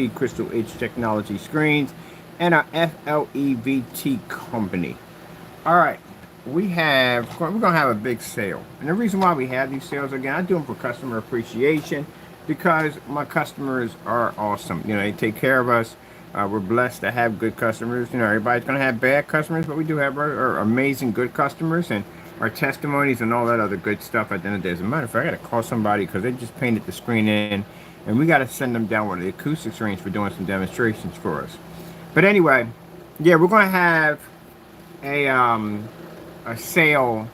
Crystal Edge Technology Screens, and our FLEVT company. All right, we're gonna have a big sale, and the reason why we have these sales again, I do them for customer appreciation because my customers are awesome. You know, they take care of us. We're blessed to have good customers. You know, everybody's gonna have bad customers, but we do have our amazing good customers and our testimonies and all that other good stuff at the end of the day. As a matter of fact, I gotta call somebody because they just painted the screen in, and we gotta send them down one of the acoustics range for doing some demonstrations for us. But anyway, yeah, we're gonna have a um a sale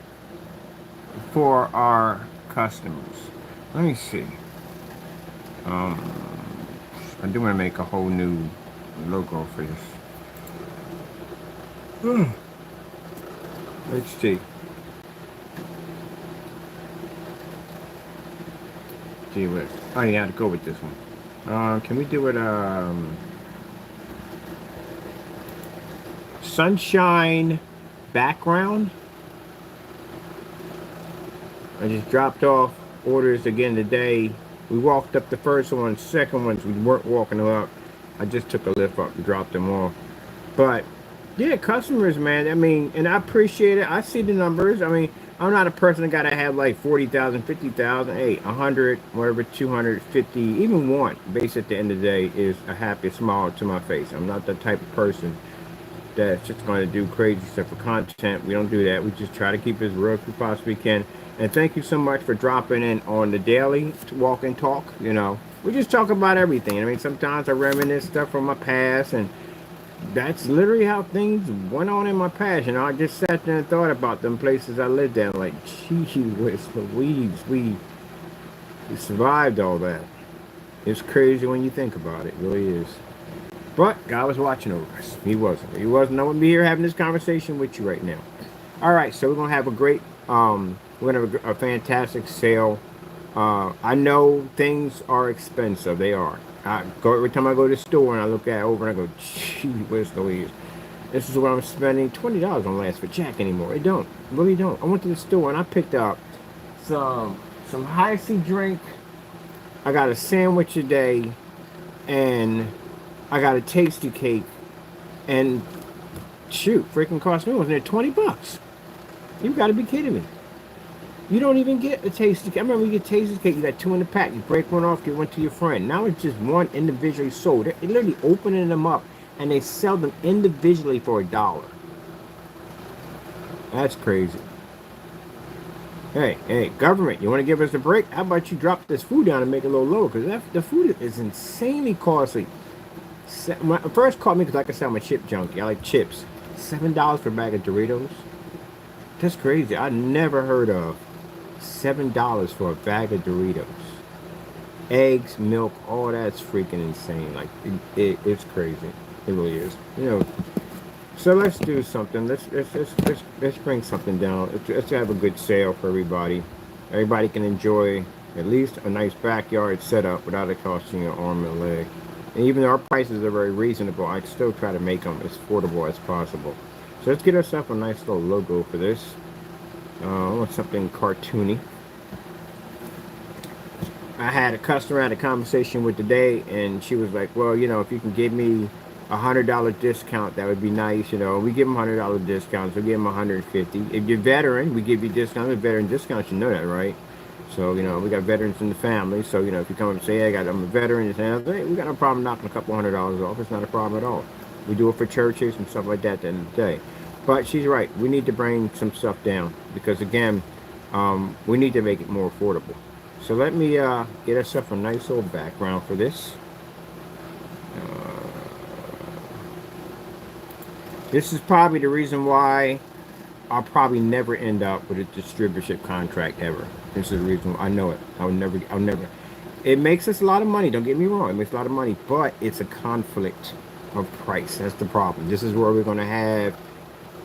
for our customers. Let me see. Um, I do want to make a whole new logo for this. Let's see. See what? Oh yeah, I have to go with this one. Can we do it? Sunshine background. I just dropped off orders again today. We walked up the first one, second ones we weren't walking them up. I just took a lift up and dropped them off. But yeah, customers, man. I mean, and I appreciate it. I see the numbers. I mean, I'm not a person that gotta have like 40,000, 50,000, hey, 100, whatever, 250, even one. Base at the end of the day is a happy smile to my face. I'm not the type of person that's just going to do crazy stuff for content. We don't do that. We just try to keep it as real as we possibly can. And thank you so much for dropping in on the daily walk and talk. You know, we just talk about everything. I mean, sometimes I reminisce stuff from my past, and that's literally how things went on in my past. You know, I just sat there and thought about them places I lived in. Like, gee whiz Louise, we survived all that. It's crazy when you think about it. It really is. But God was watching over us. He wasn't. He wasn't. I wouldn't be here having this conversation with you right now. All right, so we're gonna have a great, we're gonna have a fantastic sale. I know things are expensive. They are. Every time I go to the store and I look at it over and I go, gee, where's Louise? This is what I'm spending. $20 don't last for Jack anymore. It don't. It really don't. I went to the store and I picked up some Hi-C drink. I got a sandwich a day, and I got a tasty cake, and shoot, freaking cost me, wasn't it $20? You gotta be kidding me. You don't even get a tasty cake. I remember you get tasty cake, you got two in the pack, you break one off, give one to your friend. Now it's just one individually sold. They're literally opening them up, and they sell them individually for $1. That's crazy. Hey, government, you want to give us a break? How about you drop this food down and make it a little lower? Because the food is insanely costly. First called me because, like I said, I'm a chip junkie. I like chips. $7 for a bag of Doritos. That's crazy. I never heard of $7 for a bag of Doritos. Eggs, milk, all that's freaking insane. Like it's crazy. It really is. You know. So let's do something. Let's bring something down. Let's have a good sale for everybody. Everybody can enjoy at least a nice backyard setup without it costing you an arm and a leg. And even though our prices are very reasonable, I still try to make them as affordable as possible. So let's get ourselves a nice little logo for this. I want something cartoony. I had a customer I had a conversation with today, and she was like, well, you know, if you can give me $100 discount, that would be nice. You know, we give them $100 discounts, we give them $150. If you're veteran, we give you discounts. Veteran discounts, you know that, right? So, you know, we got veterans in the family. So, you know, if you come up and say, hey, I'm a veteran, hey, we got no problem knocking a couple $100 off. It's not a problem at all. We do it for churches and stuff like that at the end of the day. But she's right. We need to bring some stuff down because, again, we need to make it more affordable. So let me get ourselves a nice little background for this. This is probably the reason why I'll probably never end up with a distributorship contract ever. This is the reason why I know it. I'll never. It makes us a lot of money. Don't get me wrong. It makes a lot of money, but it's a conflict of price. That's the problem. This is where we're going to have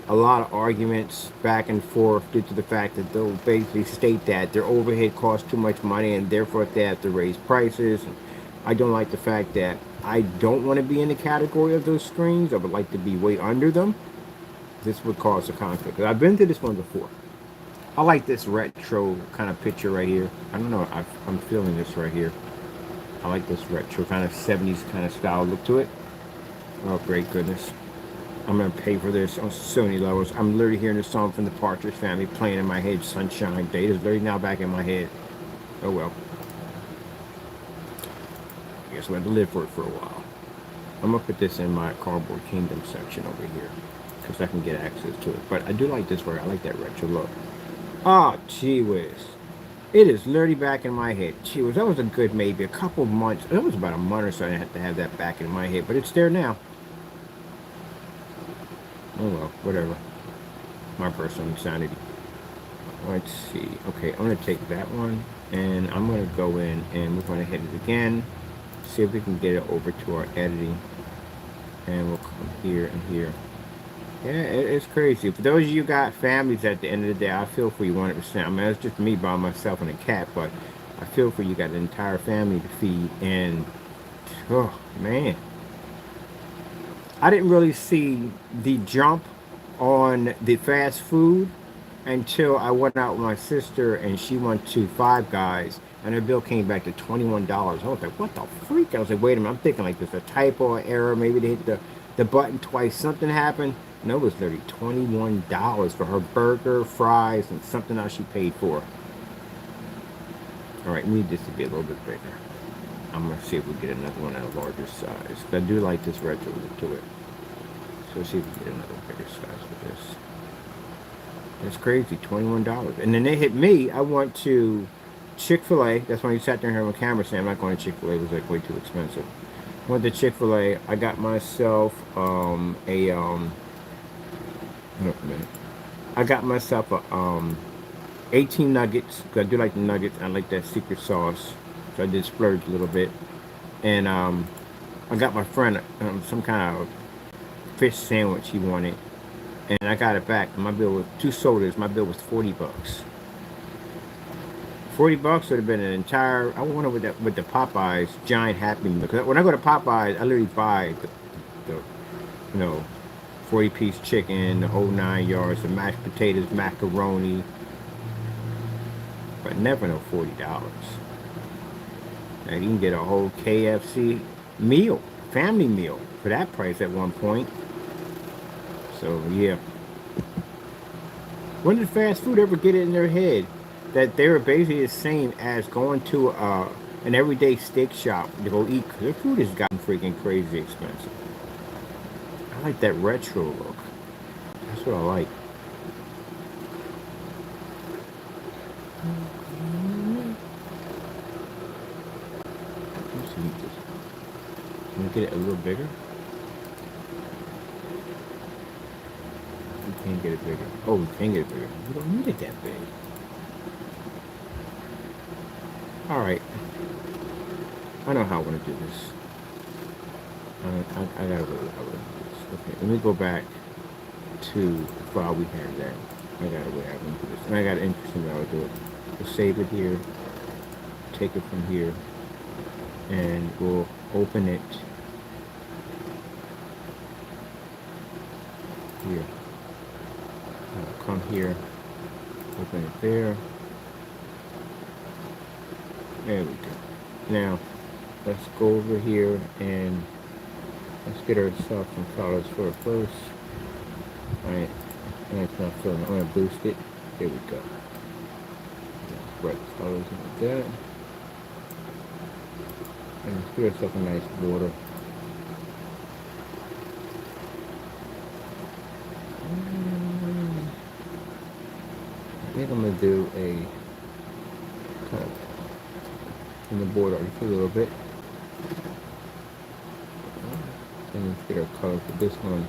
a lot of arguments back and forth due to the fact that they'll basically state that their overhead costs too much money and therefore they have to raise prices. And I don't like the fact that I don't want to be in the category of those screens. I would like to be way under them. This would cause a conflict. I've been to this one before. I like this retro kind of picture right here. I don't know. I'm feeling this right here. I like this retro kind of 70s kind of style look to it. Oh, great goodness. I'm going to pay for this on so many levels. I'm literally hearing this song from the Partridge Family playing in my head, Sunshine Day. It is literally now back in my head. Oh, well. I guess we'll have to live for it for a while. I'm going to put this in my Cardboard Kingdom section over here because I can get access to it. But I do like this work. I like that retro look. Oh, gee whiz. It is literally back in my head. Gee whiz, that was a good maybe a couple months. That was about a month or so I had to have that back in my head. But it's there now. Oh well, whatever. My personal insanity. Let's see. Okay, I'm going to take that one. And I'm going to go in and we're going to hit it again. See if we can get it over to our editing. And we'll come here and here. Yeah, it's crazy. For those of you who got families at the end of the day, I feel for you 100%. I mean, it's just me by myself and a cat, but I feel for you got an entire family to feed. And, oh, man. I didn't really see the jump on the fast food until I went out with my sister and she went to Five Guys and her bill came back to $21. I was like, what the freak? I was like, wait a minute, I'm thinking like there's a typo or error. Maybe they hit the button twice. Something happened. No, it was literally $21 for her burger, fries, and something else she paid for. All right, we need this to be a little bit bigger. I'm going to see if we get another one at a larger size. I do like this retro look to it. So let's see if we get another bigger size for this. That's crazy, $21. And then they hit me. I went to Chick-fil-A. That's when you sat there and heard my camera saying I'm not going to Chick-fil-A. It was like way too expensive. Went to Chick-fil-A. I got myself I got myself a 18 nuggets. Cause I do like the nuggets. I like that secret sauce. So I did splurge a little bit. And I got my friend some kind of fish sandwich he wanted. And I got it back. My bill was 2 sodas. My bill was $40. $40 would have been an entire. I wonder with the Popeyes giant Happy Meal. Because when I go to Popeyes, I literally buy the 40-piece chicken, the whole 9 yards, the mashed potatoes, macaroni, but never no $40. And you can get a whole KFC meal, family meal, for that price at one point. So yeah. When did fast food ever get it in their head that they were basically the same as going to an everyday steak shop to go eat? Cause their food has gotten freaking crazy expensive. I like that retro look. That's what I like. Let's see this. Can we get it a little bigger? We can't get it bigger. Oh, we can get it bigger. We don't need it that big. Alright. I know how I want to do this. I gotta really do this. Okay, let me go back to the file we had there. I gotta way I want to do this. And I got an interesting way I would do it. We'll save it here. Take it from here. And we'll open it here. Come here. Open it there. There we go. Now, let's go over here and let's get ourselves some colors for it first. Alright, and it's not filling. I'm going to boost it. There we go. Bright colors like that. And let's get ourselves a nice border. I think I'm going to do a kind of in the border just a little bit. And let's get our color for this one.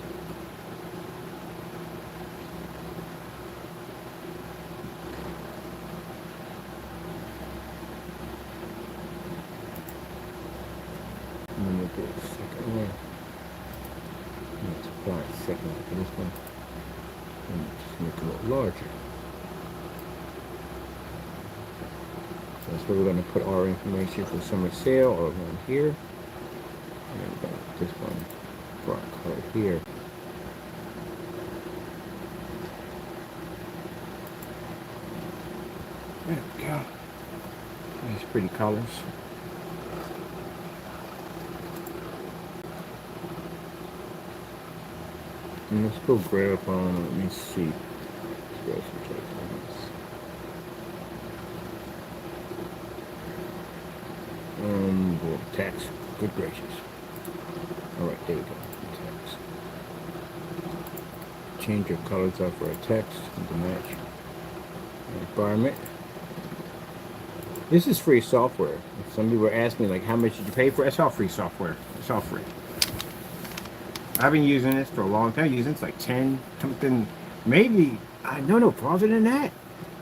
And then we'll do a second one. Let's apply a second one for this one. And just make it a little larger. That's where we're going to put our information for summer sale or one here. And we're going to put this one for our color here. There we go. Nice pretty colors. Let's go grab let me see. Let's grab some telecoms. Well, text. Good gracious. All right, there we go. Text. Change your colors up for a text to match environment. This is free software. Some people ask me like, how much did you pay for it? It's all free software. It's all free. I've been using this for a long time. Using this like 10 something, maybe no farther than that.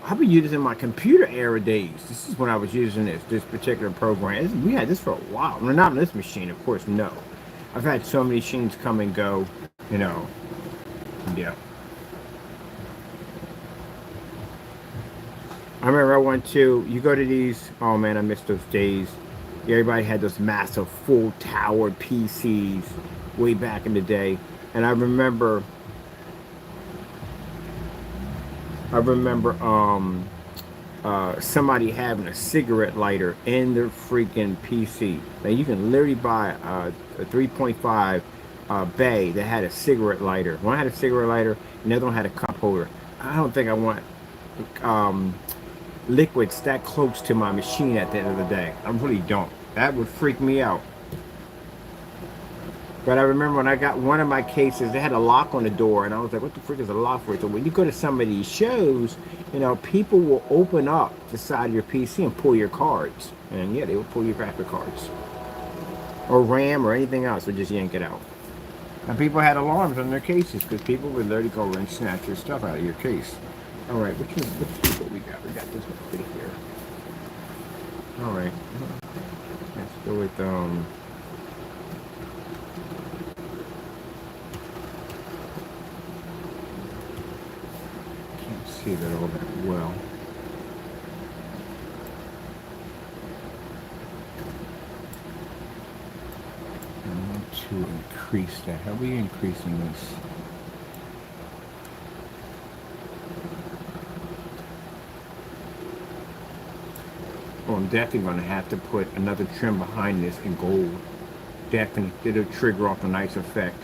I've been using it in my computer era days. This is when I was using this particular program. We had this for a while. Well, not on this machine, of course, no. I've had so many machines come and go, you know. Yeah. I remember I went to, you go to these, oh man, I miss those days. Everybody had those massive full towered PCs way back in the day. And I remember somebody having a cigarette lighter in their freaking PC. Now you can literally buy a 3.5 bay that had a cigarette lighter. One had a cigarette lighter, and the other one had a cup holder. I don't think I want liquids that close to my machine at the end of the day. I really don't. That would freak me out. But I remember when I got one of my cases, they had a lock on the door, and I was like, what the frick is a lock for? So when you go to some of these shows, you know, people will open up the side of your PC and pull your cards. And yeah, they will pull your graphic cards. Or RAM or anything else, or just yank it out. And people had alarms on their cases, because people would literally go and snatch your stuff out of your case. All right, which what we got? We got this one right here. All right. Let's go with, see that all that well. I want to increase that. How are we increasing this? Oh, I'm definitely going to have to put another trim behind this in gold. Definitely. It'll trigger off a nice effect.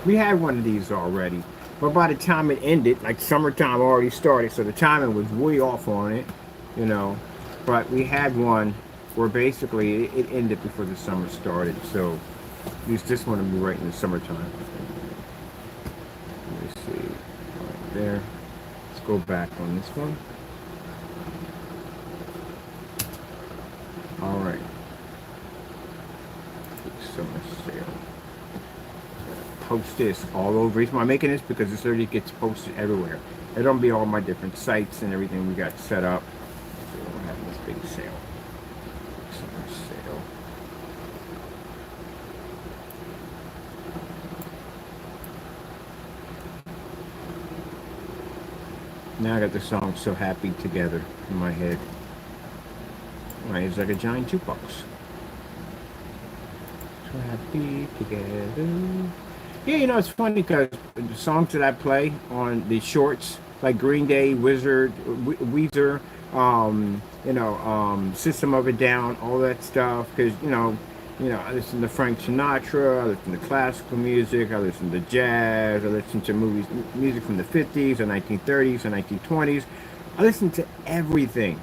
We had one of these already, but by the time it ended, like summertime already started, so the timing was way off on it, you know. But we had one where basically it ended before the summer started, so at least this one will be right in the summertime. Let me see, right there. Let's go back on this one. All right. Summer sale. Post this all over. The reason why I'm making this because this already gets posted everywhere. It'll be all my different sites and everything we got set up. So we're having this big sale. Summer sale. Now I got the song So Happy Together in my head. Right, it's like a giant jukebox. So happy together. Yeah, you know, it's funny because the songs that I play on the shorts, like Green Day, Weezer, System of a Down, all that stuff, because, I listen to Frank Sinatra, I listen to classical music, I listen to jazz, I listen to music from the 50s, the 1930s, the 1920s. I listen to everything,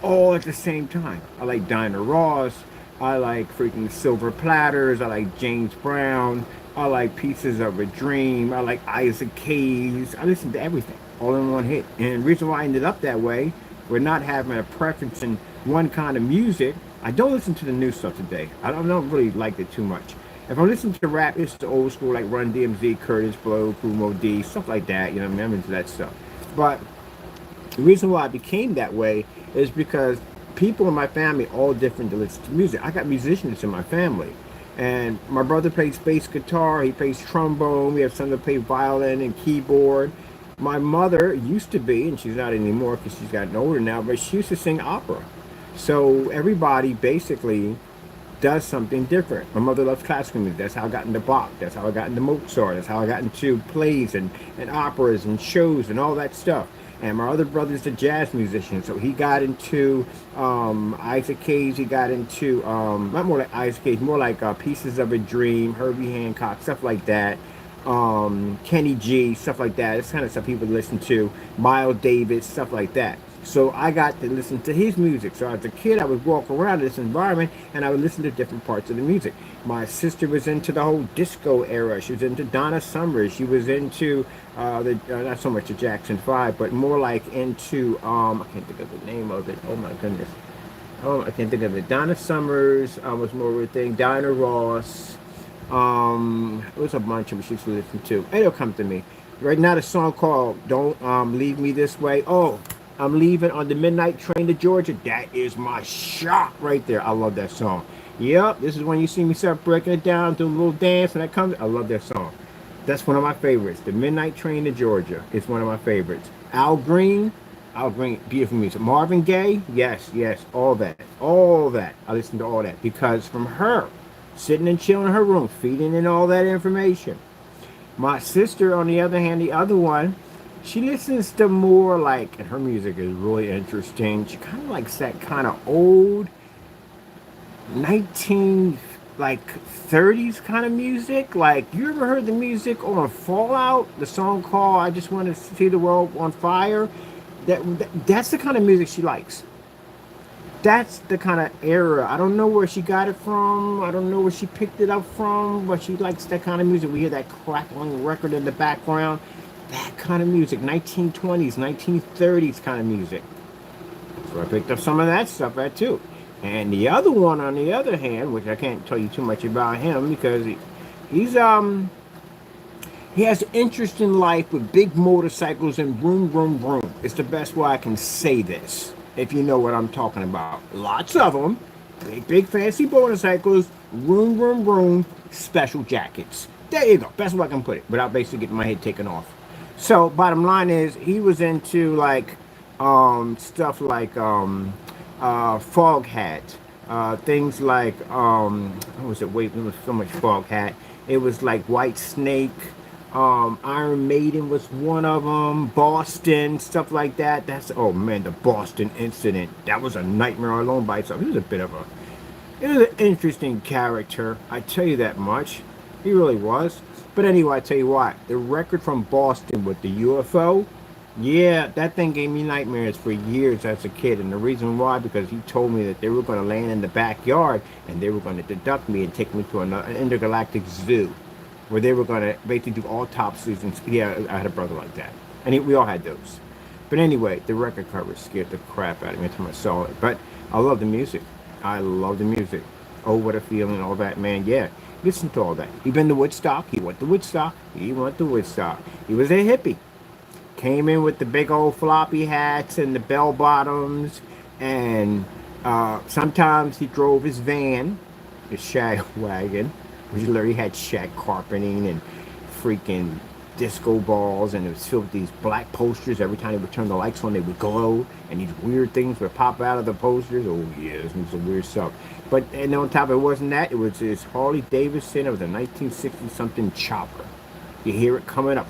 all at the same time. I like Diana Ross, I like freaking Silver Platters, I like James Brown, I like Pieces of a Dream, I like Isaac Hayes. I listen to everything, all in one hit. And the reason why I ended up that way, we're not having a preference in one kind of music. I don't listen to the new stuff today. I don't really like it too much. If I'm listening to rap, it's the old school, like Run DMC, Kurtis Blow, Kool Moe Dee, stuff like that. You know what I mean? I'm into that stuff. But the reason why I became that way is because people in my family all different to listen to music. I got musicians in my family. And my brother plays bass guitar, he plays trombone, we have some that play violin and keyboard. My mother used to be, and she's not anymore because she's gotten older now, but she used to sing opera. So everybody basically does something different. My mother loves classical music. That's how I got into Bach. That's how I got into Mozart. That's how I got into plays and operas and shows and all that stuff. And my other brother's a jazz musician, so he got into Isaac Hayes. He got into not more like Isaac Hayes, more like Pieces of a Dream, Herbie Hancock, stuff like that. Kenny G, stuff like that. It's kind of stuff people listen to. Miles Davis, stuff like that. So I got to listen to his music. So as a kid, I would walk around this environment and I would listen to different parts of the music. My sister was into the whole disco era. She was into Donna Summers. She was into not so much the Jackson Five, but more like into I can't think of the name of it. Oh my goodness. Oh, I can't think of it. Donna Summers was more of a thing. Diana Ross. It was a bunch of them she used to listen to. It'll come to me. Right now, the song called "Don't Leave Me This Way." Oh, I'm leaving on the midnight train to Georgia. That is my shot right there. I love that song. Yep, this is when you see me start breaking it down, do a little dance, and that comes. I love that song. That's one of my favorites. The Midnight Train to Georgia is one of my favorites. Al Green, beautiful music. Marvin Gaye, yes, yes, all that, all that. I listen to all that because from her, sitting and chilling in her room, feeding in all that information. My sister, on the other hand, the other one, she listens to more like, and her music is really interesting. She kind of likes that kind of old 19 like 30s kind of music. Like, you ever heard the music on Fallout, the song called "I Just Want to See the World on Fire"? That's the kind of music she likes. That's the kind of era. I don't know where she got it from. I don't know where she picked it up from, but she likes that kind of music. We hear that crackling record in the background. That kind of music, 1920s, 1930s kind of music. So I picked up some of that stuff there too. And the other one, on the other hand, which I can't tell you too much about him because he's he has interest in life with big motorcycles and vroom vroom vroom. It's the best way I can say this, if you know what I'm talking about. Lots of them, big fancy motorcycles, vroom vroom vroom, special jackets. There you go. Best way I can put it without basically getting my head taken off. So bottom line is he was into like stuff like fog hat, things like what was it? Wait, there was so much fog hat. It was like White Snake, Iron Maiden was one of them, Boston, stuff like that. That's, oh man, the Boston incident. That was a nightmare alone by itself. He was a bit of a, it was an interesting character. I tell you that much. He really was. But anyway, I tell you what, the record from Boston with the UFO, yeah, that thing gave me nightmares for years as a kid. And the reason why, because he told me that they were going to land in the backyard and they were going to deduct me and take me to an intergalactic zoo where they were going to basically do autopsies. And yeah, I had a brother like that. And we all had those. But anyway, the record cover scared the crap out of me until I saw it. But I love the music. I love the music. Oh, what a feeling, all that, man. Yeah, listen to all that. He been to Woodstock. He went to Woodstock. He went to Woodstock. He was a hippie. Came in with the big old floppy hats and the bell bottoms, and sometimes he drove his van, his shag wagon, which literally had shag carpeting and freaking disco balls, and it was filled with these black posters. Every time they would turn the lights on, they would glow, and these weird things would pop out of the posters. Oh yeah, this was some weird stuff. But and on top of it wasn't that, it was this Harley Davidson. It was a 1960 something chopper. You hear it coming up.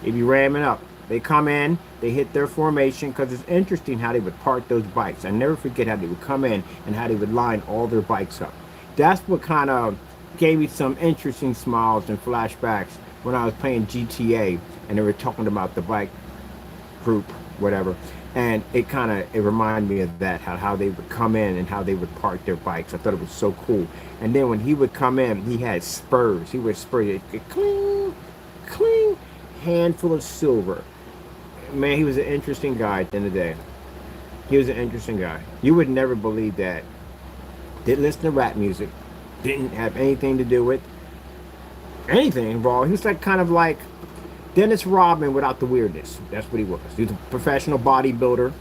It be ramming up. They come in, they hit their formation, because it's interesting how they would park those bikes. I never forget how they would come in and how they would line all their bikes up. That's what kind of gave me some interesting smiles and flashbacks when I was playing GTA and they were talking about the bike group, whatever. And it reminded me of that, how they would come in and how they would park their bikes. I thought it was so cool. And then when he would come in, he had spurs. He would spurs, cling, cling, handful of silver. Man, he was an interesting guy at the end of the day. He was an interesting guy. You would never believe that. Didn't listen to rap music. Didn't have anything to do with anything involved. He was like kind of like Dennis Rodman without the weirdness. That's what he was. He was a professional bodybuilder,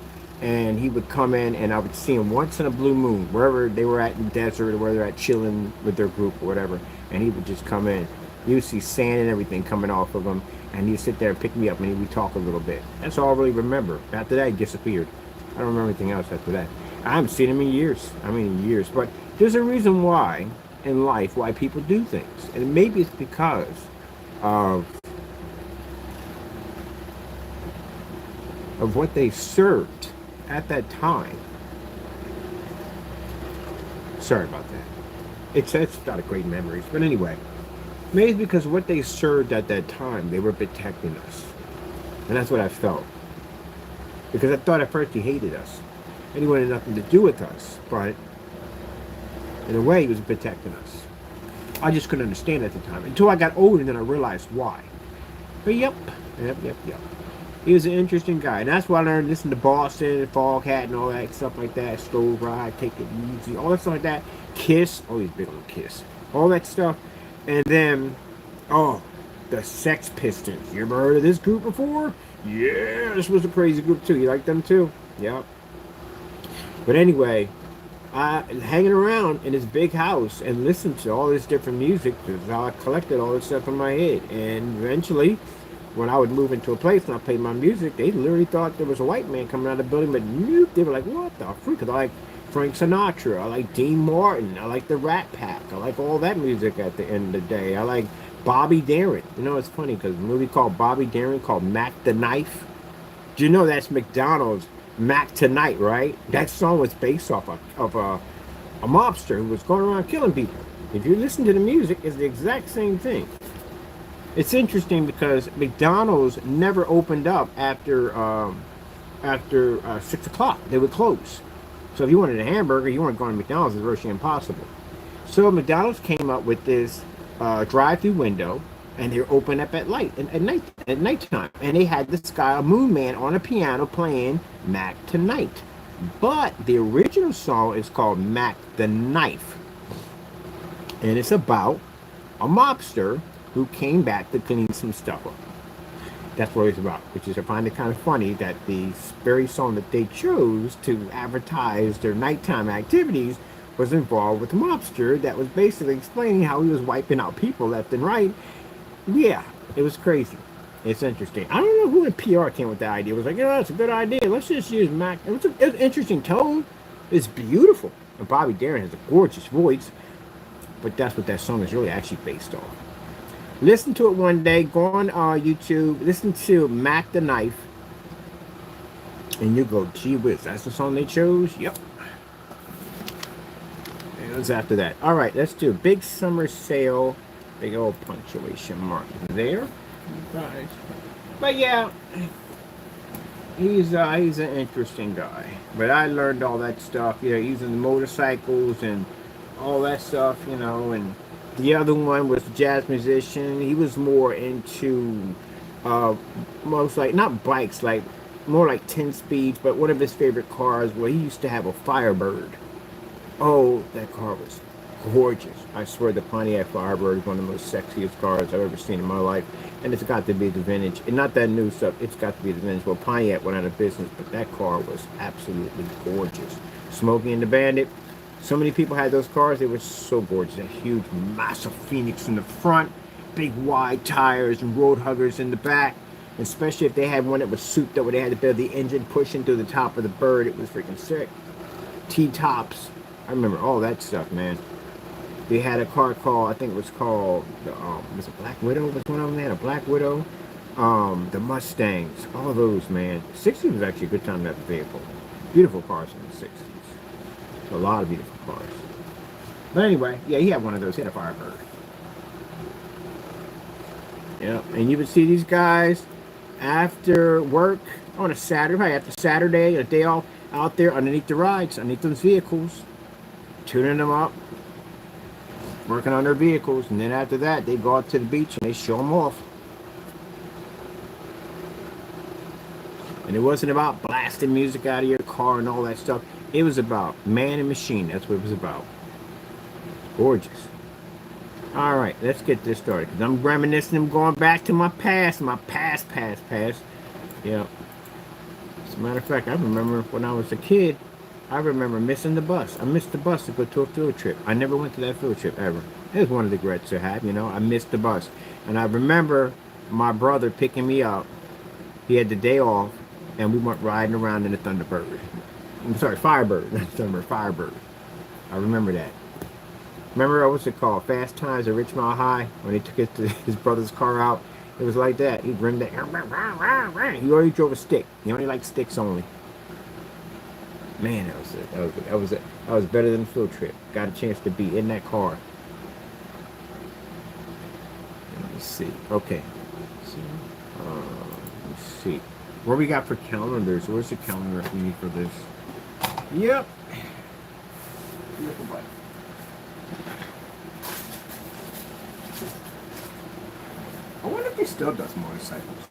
and he would come in, and I would see him once in a blue moon, wherever they were at in the desert, or where they're at chilling with their group or whatever, and he would just come in. You would see sand and everything coming off of him, and he'd sit there and pick me up, and he would talk a little bit. That's all I really remember. After that, he disappeared. I don't remember anything else after that. I haven't seen him in years. I mean, in years. But there's a reason why in life why people do things, and maybe it's because of of what they served at that time. Sorry about that. It's not a great memories, but anyway, maybe because what they served at that time, they were protecting us, and that's what I felt. Because I thought at first he hated us, and he wanted nothing to do with us, but in a way, he was protecting us. I just couldn't understand at the time until I got older, and then I realized why. But yep. He was an interesting guy, and that's why I learned to listen to Boston, Foghat, and all that stuff like that. Stove Ride, Take It Easy, all that stuff like that. Kiss, oh, he's big on Kiss. All that stuff, and then, oh, the Sex Pistols. You ever heard of this group before? Yeah, this was a crazy group too. You like them too? Yep. But anyway, hanging around in this big house and listening to all this different music is how I collected all this stuff in my head. And eventually, when I would move into a place and I played my music, they literally thought there was a white man coming out of the building, but nope, they were like, what the freak? Because I like Frank Sinatra, I like Dean Martin, I like the Rat Pack, I like all that music at the end of the day. I like Bobby Darin. You know, it's funny because a movie called Bobby Darin called Mac the Knife. Do you know that's McDonald's Mac Tonight, right? That song was based off of a mobster who was going around killing people. If you listen to the music, it's the exact same thing. It's interesting because McDonald's never opened up after 6 o'clock. They would close. So if you wanted a hamburger, you weren't going to McDonald's. It's virtually impossible. So McDonald's came up with this drive-through window, and they were open up at nighttime. And they had this guy, a moon man, on a piano playing Mac Tonight. But the original song is called Mac the Knife. And it's about a mobster who came back to clean some stuff up. That's what it's about, which is I find it kind of funny that the very song that they chose to advertise their nighttime activities was involved with a mobster that was basically explaining how he was wiping out people left and right. Yeah, it was crazy. It's interesting. I don't know who in PR came with that idea. It was like, yeah, that's a good idea. Let's just use Mac. It was an interesting tone. It's beautiful. And Bobby Darin has a gorgeous voice. But that's what that song is really actually based on. Listen to it one day. Go on YouTube. Listen to Mac the Knife. And you go, gee whiz, that's the song they chose? Yep. And it was after that. All right, let's do Big Summer Sale. Big old punctuation mark there. Right. But yeah, he's an interesting guy. But I learned all that stuff, you know, using the motorcycles and all that stuff, you know. And the other one was a jazz musician. He was more into most like not bikes, like more like 10 speeds. But one of his favorite cars, well, he used to have a Firebird. Oh, that car was gorgeous. I swear the Pontiac Firebird is one of the most sexiest cars I've ever seen in my life. And it's got to be the vintage. And not that new stuff. It's got to be the vintage. Well, Pontiac went out of business, but that car was absolutely gorgeous. Smokey and the Bandit. So many people had those cars. They were so gorgeous. A huge, massive Phoenix in the front. Big, wide tires and road huggers in the back. Especially if they had one that was souped up where they had to build the engine pushing through the top of the bird. It was freaking sick. T-tops. I remember all that stuff, man. They had a car called, I think it was called, was it Black Widow? Was one of them? They had a Black Widow. The Mustangs. All of those, man. The 60s was actually a good time to have a vehicle. Beautiful cars in the 60s. A lot of beautiful cars. But anyway, yeah, he had one of those. He had a Firebird. Yeah, and you would see these guys after work on a Saturday, after Saturday, a day off, out there underneath the rides, underneath those vehicles, tuning them up, working on their vehicles, and then after that, they go out to the beach and they show them off. And it wasn't about blasting music out of your car and all that stuff. It was about man and machine. That's what it was about. Gorgeous. All right, let's get this started. Because I'm reminiscing, I'm going back to my past. Yeah. As a matter of fact, I remember when I was a kid, I remember missing the bus. I missed the bus to go to a field trip. I never went to that field trip ever. It was one of the regrets I had, you know. I missed the bus. And I remember my brother picking me up. He had the day off, and we went riding around in the Thunderbird. I'm sorry, Firebird. Not Thunderbird, Firebird. I remember that. Remember, what's it called? Fast Times at Richmond High, when he took his brother's car out, It was like that. He'd ring that. He already drove a stick. He only liked sticks only. Man, that was it. That was better than the field trip. Got a chance to be in that car. Let me see. Okay. Let me see. What we got for calendars? Where's the calendar we need for this? Yep. Beautiful bike. I wonder if he still does motorcycles.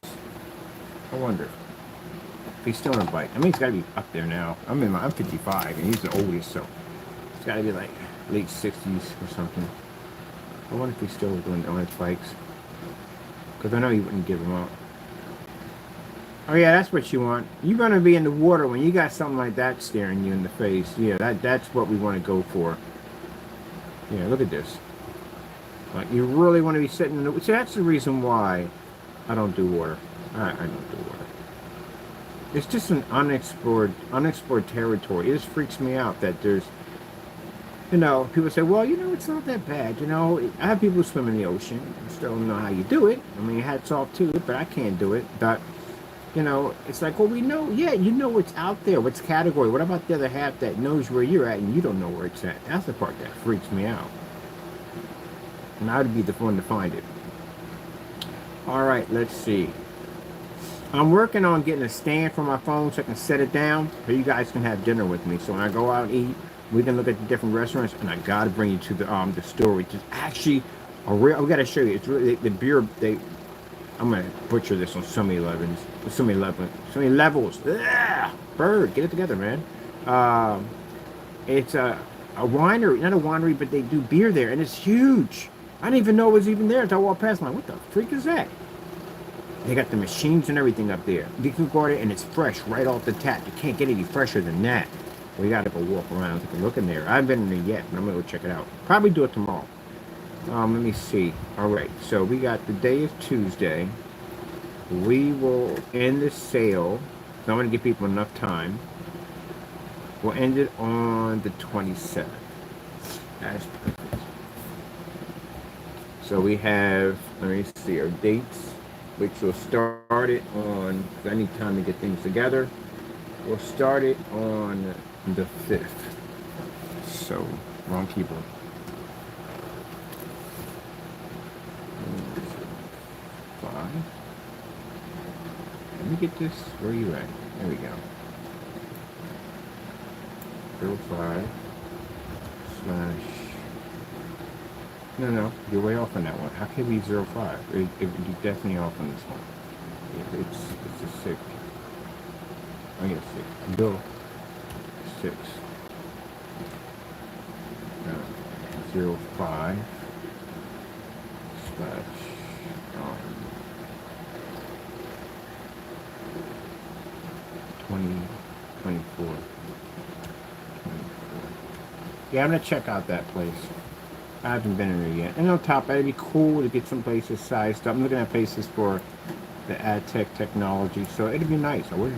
I wonder if he's still on a bike. I mean, he's got to be up there now. I'm 55, and he's the oldest, so it's got to be like late 60s or something. I wonder if he's still doing on his bikes, because I know he wouldn't give them up. Oh yeah, that's what you want. You're gonna be in the water when you got something like that staring you in the face. Yeah, that's what we want to go for. Yeah, look at this. Like, you really want to be sitting in the... So that's the reason why I don't do water. I don't do water. It's just an unexplored territory. It just freaks me out that there's... You know, people say, well, you know, it's not that bad. You know, I have people who swim in the ocean. I still don't know how you do it. I mean, hats off to it, but I can't do it. But, you know, it's like, well, we know... Yeah, you know what's out there. What's category? What about the other half that knows where you're at and you don't know where it's at? That's the part that freaks me out. And I'd be the one to find it. All right, let's see. I'm working on getting a stand for my phone so I can set it down so you guys can have dinner with me. So when I go out and eat, we can look at the different restaurants, and I gotta bring you to the store, which is actually a real. We gotta show you. It's really the beer. I'm gonna butcher this on so many levels. Ugh, bird, get it together, man. It's a winery, not a winery, but they do beer there, and it's huge. I didn't even know it was even there until I walked past. I'm like, what the freak is that? They got the machines and everything up there. You can go there and it's fresh right off the tap. You can't get any fresher than that. We got to go walk around, take a look in there. I haven't been in there yet, but I'm going to go check it out. Probably do it tomorrow. Let me see. All right, so we got the day is Tuesday. We will end the sale. So I'm going to give people enough time. We'll end it on the 27th. That's perfect. So we have, let me see, our dates, which will start it on, I need time to get things together. We'll start it on the 5th. So, wrong keyboard. Five. Let me get this, where are you at? There we go. 05 / No, you're way off on that one. How can it be 05? You're definitely off on this one. It's a 6. I get a 6. Bill 6. 05 / 2024. Yeah, I'm gonna check out that place. I haven't been in there yet. And on top, it'd be cool to get some places sized up. I'm looking at places for the AdTech technology, so it'd be nice. I would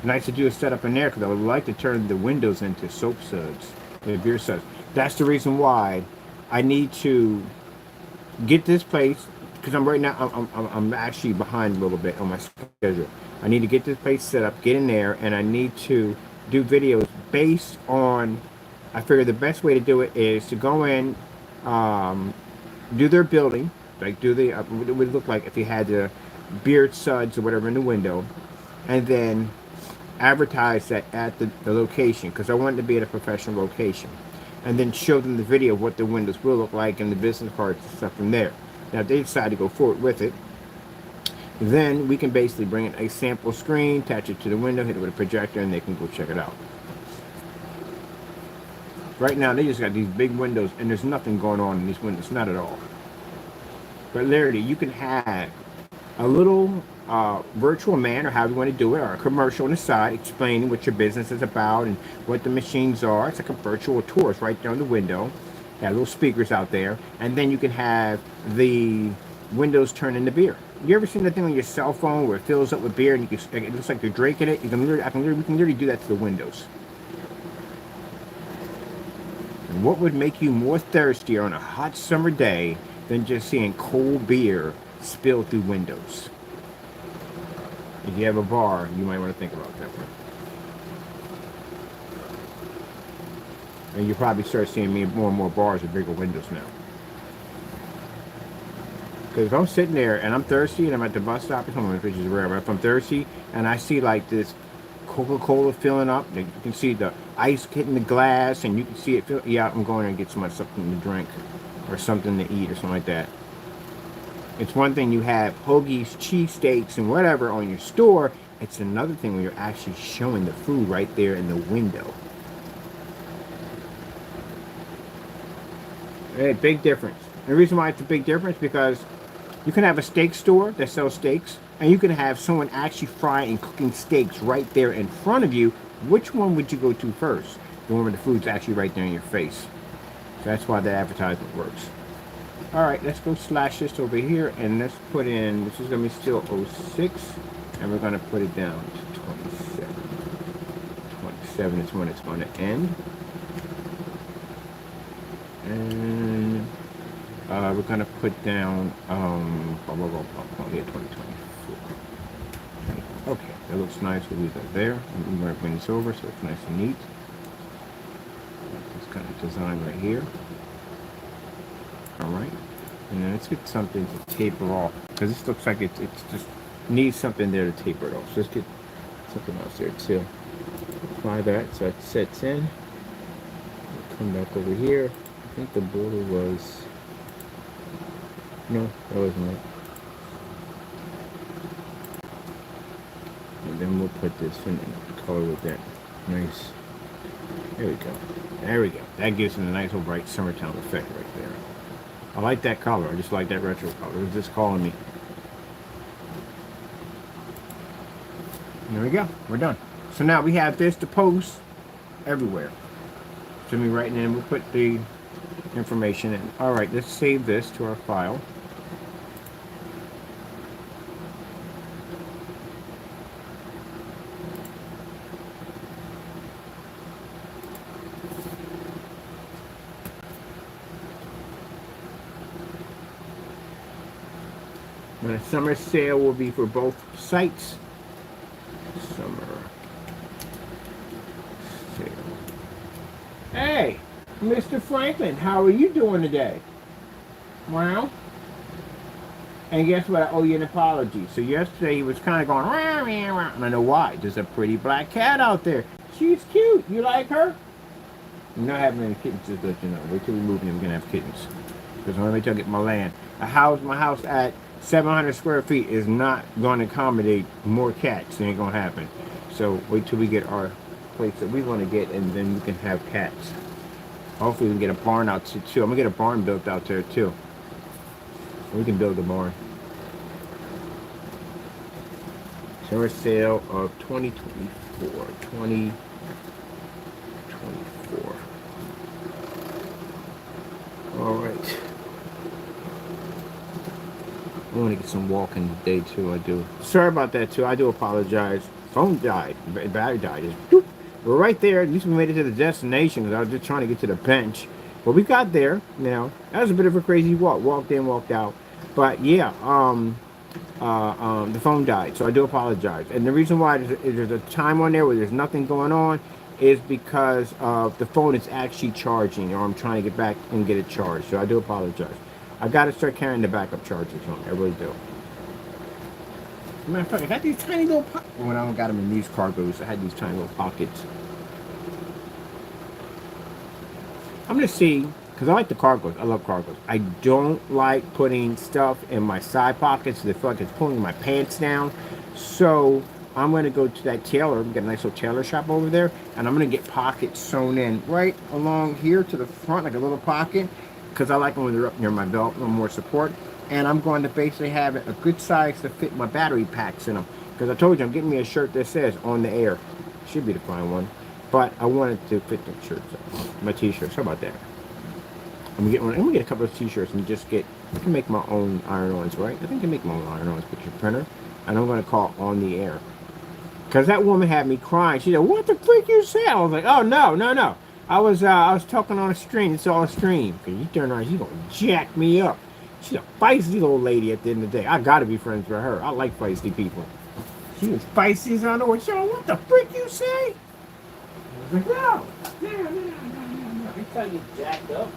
nice to do a setup in there because I would like to turn the windows into soap suds, beer suds. That's the reason why I need to get this place because I'm right now. I'm actually behind a little bit on my schedule. I need to get this place set up, get in there, and I need to do videos based on. I figure the best way to do it is to go in. Do their building, like do the what it would look like if you had the beard suds or whatever in the window, and then advertise that at the location because I want it to be at a professional location, and then show them the video of what the windows will look like and the business cards and stuff from there. Now if they decide to go forward with it, then we can basically bring in a sample screen, attach it to the window, hit it with a projector, and they can go check it out. Right now, they just got these big windows, and there's nothing going on in these windows, not at all. But literally, you can have a little virtual man, or however you want to do it, or a commercial on the side explaining what your business is about and what the machines are. It's like a virtual tour. It's right there on the window. They have little speakers out there, and then you can have the windows turn into beer. You ever seen that thing on your cell phone where it fills up with beer and it looks like you're drinking it? We can literally do that to the windows. What would make you more thirstier on a hot summer day than just seeing cold beer spill through windows. If you have a bar, you might want to think about that one. And you probably start seeing more and more bars with bigger windows now. Because if I'm sitting there and I'm thirsty and I'm at the bus stop or something, which is rare, but if I'm thirsty and I see like this Coca-Cola filling up, you can see the ice hitting the glass and you can see it fill, yeah, I'm going to get something to drink or something to eat or something like that. It's one thing you have hoagies, cheesesteaks, and whatever on your store. It's another thing when you're actually showing the food right there in the window. Hey, big difference. And the reason why it's a big difference because you can have a steak store that sells steaks, and you can have someone actually frying and cooking steaks right there in front of you. Which one would you go to first? The one where the food's actually right there in your face. So that's why the advertisement works. All right, let's go slash this over here, and let's put in, this is going to be still 06, and we're going to put it down to 27. 27 is when it's going to end. And we're going to put down, here, 2024. Okay, that looks nice. We'll leave that there. I'm going to bring this over so it's nice and neat. This kind of design right here. Alright, and then let's get something to taper off, because this looks like it's just needs something there to taper it off. So let's get something else there too. Apply that so it sets in. We'll come back over here. I think the border was, no, that wasn't it. And then we'll put this in the color with that nice, there we go. There we go. That gives it a nice little bright summertime effect right there. I like that color. I just like that retro color. It was just calling me. There we go. We're done. So now we have this to post everywhere. So me right in, we'll put the information in. All right, let's save this to our file. The summer sale will be for both sites. Summer sale. Hey, Mr. Franklin, how are you doing today? Well, and guess what? I owe you an apology. So yesterday he was kind of going, rah, rah, rah, and I know why. There's a pretty black cat out there. She's cute. You like her? I'm not having any kittens, just to let you know. Wait till we move in, we're going to have kittens. Because I'm wait till I get my land. My house at 700 square feet is not going to accommodate more cats. It ain't going to happen. So wait till we get our place that we want to get, and then we can have cats. Hopefully we can get a barn out too. I'm going to get a barn built out there too. We can build a barn. Summer sale of 2024. 2024. All right. I want to get some walking today too. I do. Sorry about that too. I do apologize. Phone died. Battery died. Just, doop. We're right there. At least we made it to the destination because I was just trying to get to the bench. But we got there. Now that was a bit of a crazy walk. Walked in, walked out. But yeah, the phone died. So I do apologize. And the reason why there's a time on there where there's nothing going on is because the phone is actually charging, or I'm trying to get back and get it charged. So I do apologize. I gotta start carrying the backup chargers on. I really do. Matter of fact, I got these tiny little pockets. When I got them in these cargos, I had these tiny little pockets. I'm gonna see, because I like the cargos. I love cargos. I don't like putting stuff in my side pockets. They feel like it's pulling my pants down. So I'm gonna go to that tailor. We got a nice little tailor shop over there, and I'm gonna get pockets sewn in right along here to the front, like a little pocket. Because I like them when they're up near my belt, a little more support. And I'm going to basically have it a good size to fit my battery packs in them. Because I told you I'm getting me a shirt that says on the air. Should be the fine one. But I wanted to fit the shirts, my t-shirts. How about that? I'm gonna get one. I'm gonna get a couple of t-shirts and just get. I can make my own iron-ons, right? I think I can make my own iron-ons with your printer. And I'm gonna call on the air. Because that woman had me crying. She said, "What the freak you said?" I was like, "Oh no, no, no. I was talking on a stream. It's all a stream." Because you turn around, you gonna jack me up. She's a feisty little lady at the end of the day. I gotta be friends with her. I like feisty people. She was feisty as I know it. Yo, what the frick you say? I was like, no. Every time you jacked up.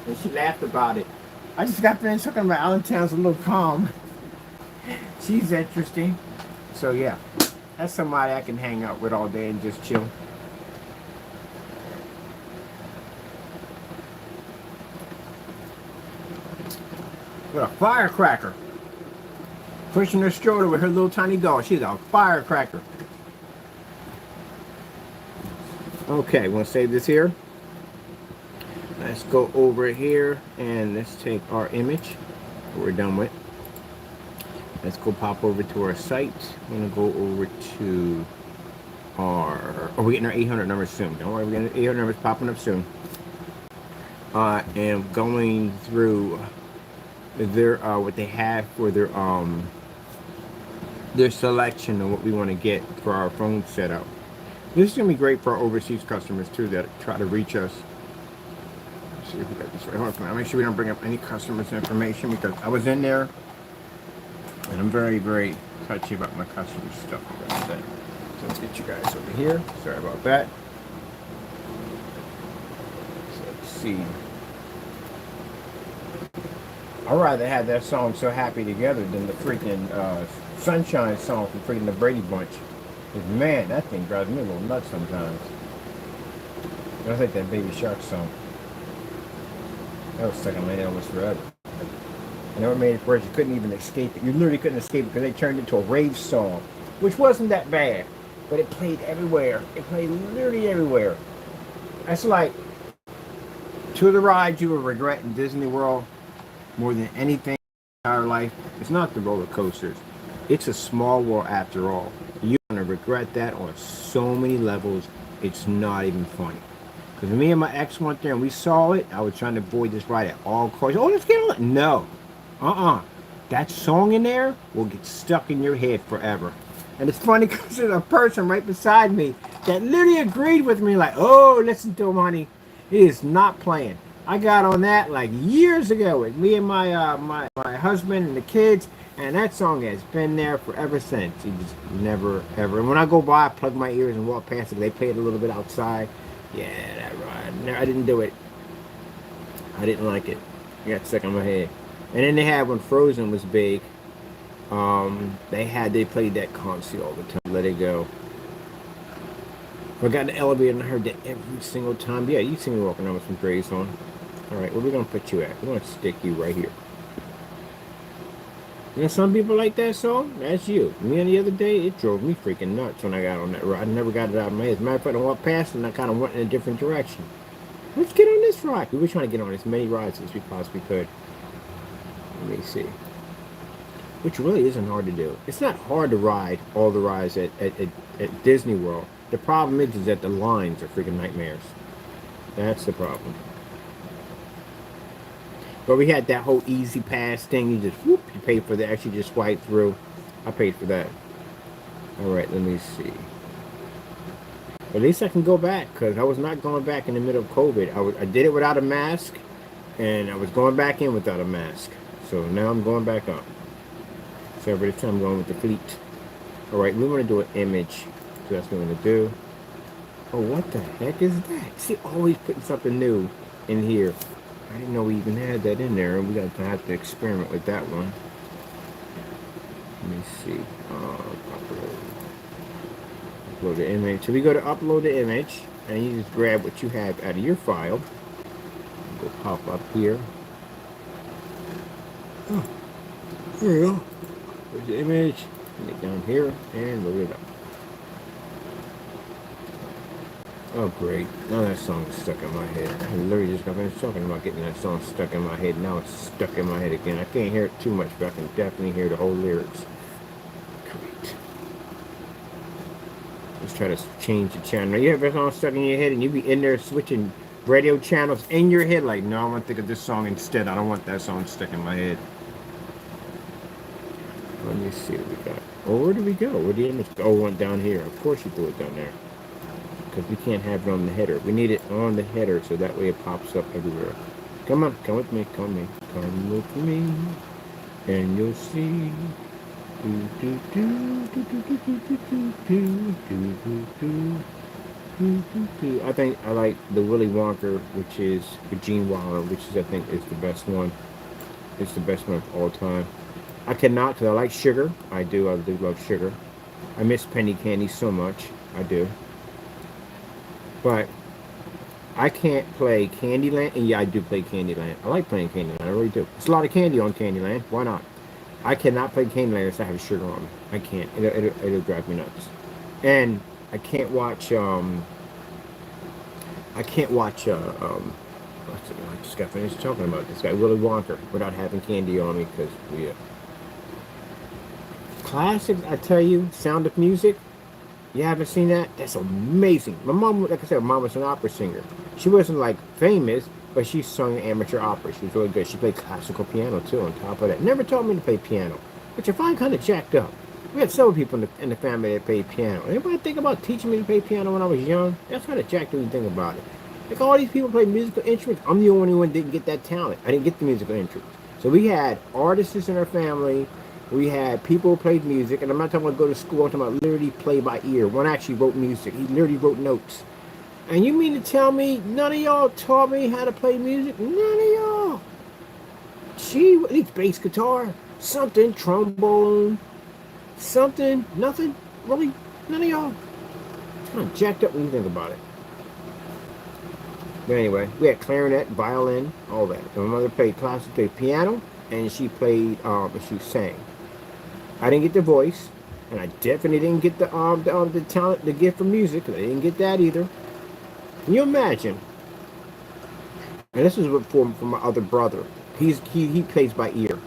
And she laughed about it. I just got finished talking about Allentown's a little calm. She's interesting. So yeah, that's somebody I can hang out with all day and just chill. With a firecracker. Pushing her stroller with her little tiny dog. She's a firecracker. Okay, we'll save this here. Let's go over here and let's take our image that we're done with. Let's go pop over to our site. I'm gonna go over to our, we're getting our 800 numbers soon. Don't worry, we're getting 800 numbers popping up soon. And going through their what they have for their selection of what we want to get for our phone setup. This is gonna be great for our overseas customers too that try to reach us. Let's see if we got this right. Hold on, I'll make sure we don't bring up any customers' information because I was in there and I'm very, very touchy about my customer stuff. So let's get you guys over here. Sorry about that. So let's see. I'd rather have that song So Happy Together than the freaking Sunshine song from freaking the Brady Bunch. Because man, that thing drives me a little nuts sometimes. That's like that Baby Shark song. That was stuck in my head almost forever. I never made it worse. You couldn't even escape it. You literally couldn't escape it because they turned it into a rave song, which wasn't that bad, but it played everywhere. It played literally everywhere. That's like two of the rides you will regret in Disney World more than anything in our life. It's not the roller coasters. It's a small world after all. You're gonna regret that on so many levels. It's not even funny. Because me and my ex went there and we saw it. I was trying to avoid this ride at all costs. Oh, let's get on it. No. That song in there will get stuck in your head forever. And it's funny because there's a person right beside me that literally agreed with me like, oh, listen to him, honey. He is not playing. I got on that like years ago with me and my my husband and the kids, and that song has been there forever since. You just never, ever. And when I go by, I plug my ears and walk past it. They play it a little bit outside. Yeah, that ride. No, I didn't do it. I didn't like it. It got stuck in my head. And then they had when Frozen was big. They played that constantly all the time. Let It Go. I got in the elevator and I heard that every single time. Yeah, you see me walking around with some Grace on. All right, where we gonna put you at? We're gonna stick you right here. You know, some people like that song. That's you. Me the other day, it drove me freaking nuts when I got on that ride. I never got it out of my head. As a matter of fact, I walked past it and I kind of went in a different direction. Let's get on this ride. We were trying to get on as many rides as we possibly could. Let me see. Which really isn't hard to do. It's not hard to ride all the rides at Disney World. The problem is that the lines are freaking nightmares. That's the problem. But we had that whole easy pass thing. You just whoop, you pay for that. Actually, just swipe through. I paid for that. All right, let me see. At least I can go back because I was not going back in the middle of COVID. I did it without a mask, and I was going back in without a mask. So now I'm going back up. So every time I'm going with the fleet. All right, we want to do an image. So that's what we're going to do. Oh, what the heck is that? See, always putting something new in here. I didn't know we even had that in there. We got to have to experiment with that one. Let me see. Upload the image. So we go to upload the image, and you just grab what you have out of your file. Go pop up here. Oh, there you go. There's the image. Get down here and load it up. Oh great, now that song is stuck in my head. I literally just got finished talking about getting that song stuck in my head. Now it's stuck in my head again. I can't hear it too much, but I can definitely hear the whole lyrics. Great. Let's try to change the channel. Now, you have that song stuck in your head and you be in there switching radio channels in your head like, no, I want to think of this song instead. I don't want that song stuck in my head. Let me see what we got. Oh, where did we go? Where did the image go? Oh, went down here. Of course you threw it down there. Because we can't have it on the header. We need it on the header so that way it pops up everywhere. Come on, come with me, come with me, and you'll see. Do, do, do, do, do, do, do, do, do, do, do, do. I think I like the Willy Wonka, which is with Gene Wilder, which is I think is the best one. It's the best one of all time. I cannot, because I like sugar. I do love sugar. I miss penny candy so much. I do. But I can't play Candyland, and yeah, I do play Candyland. I like playing Candyland. I really do. It's a lot of candy on Candyland. Why not? I cannot play Candyland unless I have sugar on me. I can't. It'll drive me nuts. And I can't watch what's it, I just got finished talking about this guy Willy Wonka without having candy on me because yeah. Classics, I tell you, Sound of Music. You haven't seen that? That's amazing. My mom, like I said, mom was an opera singer. She wasn't like famous, but she sung amateur opera. She was really good. She played classical piano too. On top of that, never taught me to play piano, which I find kind of jacked up. We had several people in the family that played piano. Anybody think about teaching me to play piano when I was young? That's kind of jacked when you think about it. Like all these people play musical instruments. I'm the only one that didn't get that talent. I didn't get the musical instruments. So we had artists in our family. We had people who played music, and I'm not talking about go to school. I'm talking about literally play by ear. One actually wrote music. He literally wrote notes. And you mean to tell me none of y'all taught me how to play music? None of y'all. Gee, at least bass guitar, something, trombone, something, nothing, really, none of y'all. It's kind of jacked up when you think about it. But anyway, we had clarinet, violin, all that. And my mother played classical piano, and she played, she sang. I didn't get the voice, and I definitely didn't get the talent, the gift for music. I didn't get that either. Can you imagine? And this is for my other brother. He plays by ear.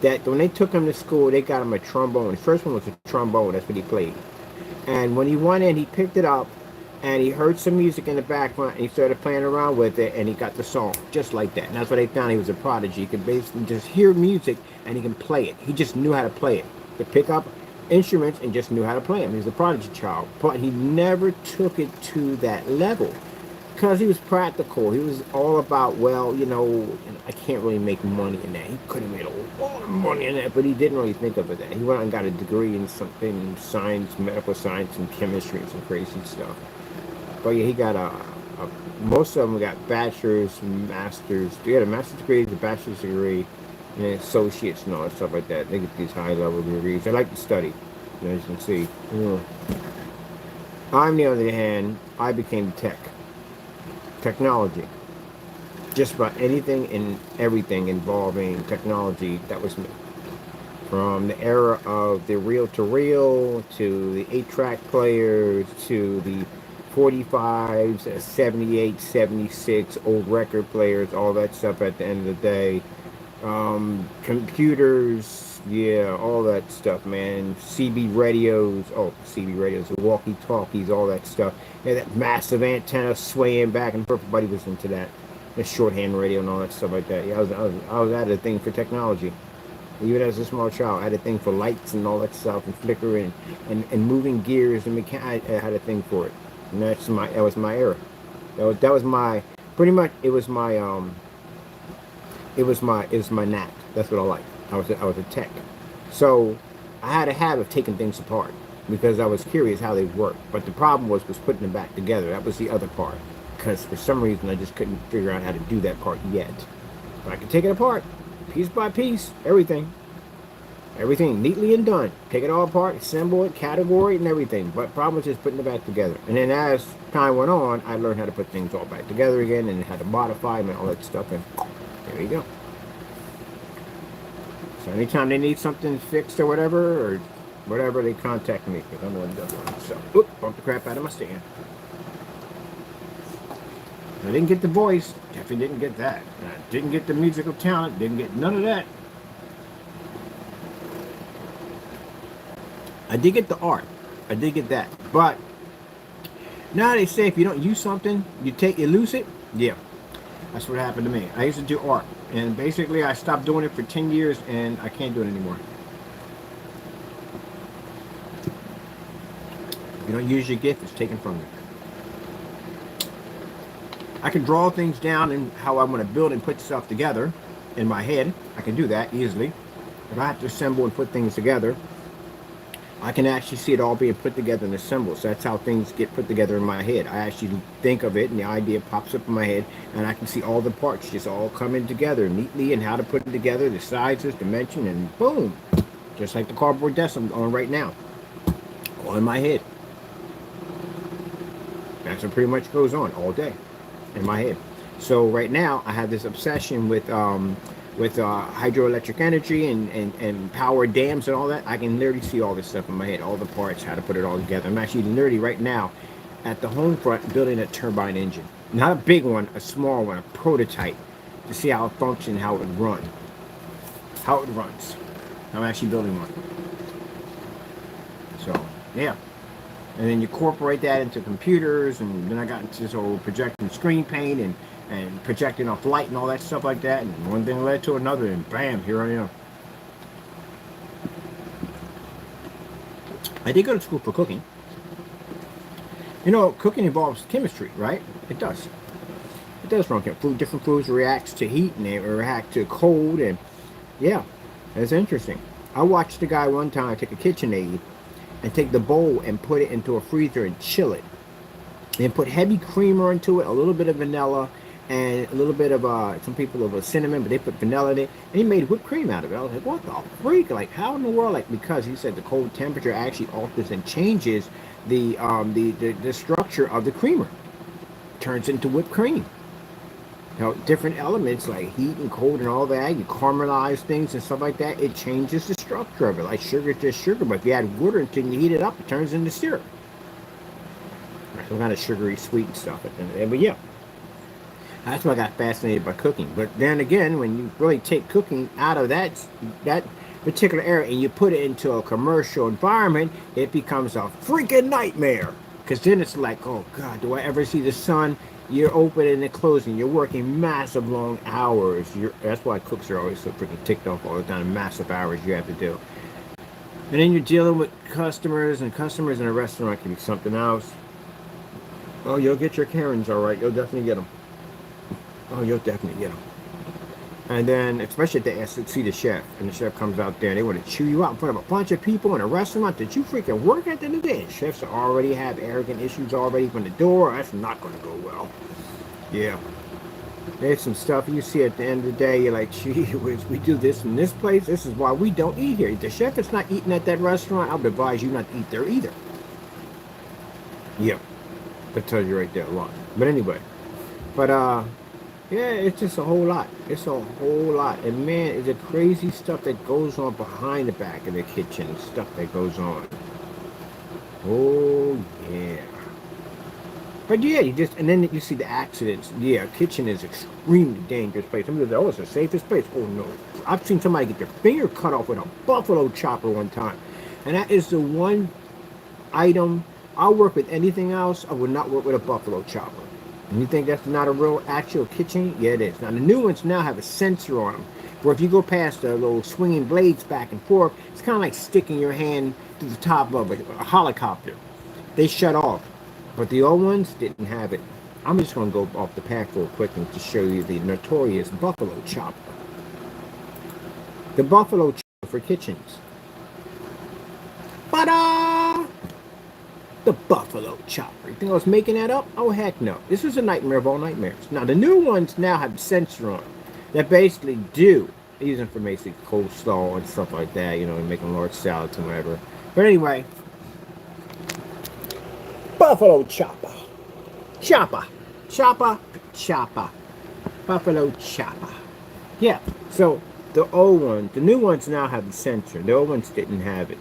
That when they took him to school, they got him a trombone. The first one was a trombone. That's what he played. And when he went in, he picked it up, and he heard some music in the background, and he started playing around with it, and he got the song just like that. And that's why they found he was a prodigy. He could basically just hear music, and he can play it. He just knew how to play it. To pick up instruments and just knew how to play them. He was a prodigy child, but he never took it to that level because he was practical. He was all about, well, you know, I can't really make money in that. He could have made a lot of money in that, but he didn't really think of it that. He went out and got a degree in something in science, medical science, and chemistry and some crazy stuff. But yeah, he got most of them got bachelor's, masters. They got a master's degree, a bachelor's degree, and associates and all that stuff like that. They get these high level degrees. They like to study, as you can see. On the other hand, I became technology. Just about anything and everything involving technology, that was me. From the era of the reel-to-reel to the 8-track players to the 45s, 78, 76, old record players, all that stuff at the end of the day. Computers, yeah, all that stuff, man. CB radios, the walkie-talkies, all that stuff. Yeah, that massive antenna swaying back and forth. Everybody was into that. The shorthand radio and all that stuff like that. Yeah, I was at a thing for technology. Even as a small child, I had a thing for lights and all that stuff, and flickering and moving gears and I had a thing for it. And that was my era. That was my pretty much. It was my knack. That's what I like. I was a tech. So I had a habit of taking things apart because I was curious how they worked. But the problem was putting them back together. That was the other part. Because for some reason I just couldn't figure out how to do that part yet. But I could take it apart, piece by piece, everything neatly and done. Take it all apart, assemble it, category it, and everything. But problem was just putting it back together. And then as time went on, I learned how to put things all back together again and how to modify them and all that stuff. And there you go. So anytime they need something fixed or whatever, they contact me because I'm the one that does it. So, bump the crap out of my stand. I didn't get the voice, definitely didn't get that. I didn't get the musical talent, didn't get none of that. I did get the art, I did get that. But now they say if you don't use something, you lose it. Yeah, that's what happened to me. I used to do art, and basically I stopped doing it for 10 years, and I can't do it anymore. If you don't use your gift, it's taken from you. I can draw things down and how I want to build and put stuff together in my head. I can do that easily. If I have to assemble and put things together, I can actually see it all being put together and assembled. So that's how things get put together in my head. I actually think of it and the idea pops up in my head, and I can see all the parts just all coming together neatly and how to put it together, the sizes, dimension, and boom. Just like the cardboard desk I'm on right now. All in my head. That's what pretty much goes on all day in my head. So right now I have this obsession with hydroelectric energy and power dams and all that. I can literally see all this stuff in my head, all the parts, how to put it all together. I'm actually literally right now at the home front building a turbine engine. Not a big one, a small one, a prototype, to see how it functions, how it would run. How it runs. I'm actually building one. So, yeah. And then you incorporate that into computers, and then I got into this whole projecting screen paint and projecting off light and all that stuff like that, and one thing led to another, and bam, here I am. I did go to school for cooking. You know, cooking involves chemistry, right? It does. It does run chemistry. Different foods react to heat and they react to cold, and yeah, it's interesting. I watched the guy one time take a KitchenAid and take the bowl and put it into a freezer and chill it. Then put heavy creamer into it, a little bit of vanilla, and a little bit of some people of a cinnamon, but they put vanilla in it, and he made whipped cream out of it. I was like, what the freak? Like, how in the world? Like, because he said the cold temperature actually alters and changes the structure of the creamer. Turns into whipped cream. You know, different elements like heat and cold and all that, you caramelize things and stuff like that, it changes the structure of it. Like sugar is just sugar, but if you add water until you heat it up, it turns into syrup. Some kind of sugary sweet stuff at the end of the day. But yeah, that's why I got fascinated by cooking. But then again, when you really take cooking out of that particular area and you put it into a commercial environment, it becomes a freaking nightmare. Because then it's like, oh God, do I ever see the sun? You're opening and closing. You're working massive long hours. That's why cooks are always so freaking ticked off all the time. Massive hours you have to do. And then you're dealing with customers, and customers in a restaurant can be something else. Oh, you'll get your Karens, all right. You'll definitely get them. Oh, you'll definitely get them. And then, especially if they see the chef, and the chef comes out there, and they want to chew you out in front of a bunch of people in a restaurant that you freaking work at the end of the day. Chefs already have arrogant issues already from the door. That's not going to go well. Yeah. There's some stuff you see at the end of the day, you're like, gee whiz, we do this in this place. This is why we don't eat here. If the chef is not eating at that restaurant, I would advise you not to eat there either. Yeah. That tells you right there a lot. But anyway. But, yeah, it's just a whole lot. It's a whole lot. And man, it's the crazy stuff that goes on behind the back of the kitchen. Stuff that goes on. Oh, yeah. But yeah, and then you see the accidents. Yeah, kitchen is extremely dangerous place. Somebody says, oh, it's the safest place. Oh, no. I've seen somebody get their finger cut off with a buffalo chopper one time. And that is the one item. I'll work with anything else. I would not work with a buffalo chopper. And you think that's not a real actual kitchen? Yeah, it is. Now, the new ones now have a sensor on them, where if you go past the little swinging blades back and forth, it's kind of like sticking your hand to the top of a helicopter. They shut off. But the old ones didn't have it. I'm just going to go off the path real quick and to show you the notorious buffalo chopper. The buffalo chopper for kitchens. Ta-da! The buffalo chopper. You think I was making that up? Oh, heck no. This is a nightmare of all nightmares. Now, the new ones now have sensor on that basically do using for basically coleslaw and stuff like that, you know, and making large salads and whatever. But anyway, buffalo chopper. Chopper. Chopper. Chopper. Buffalo chopper. Yeah, so the old ones, the new ones now have the sensor. The old ones didn't have it.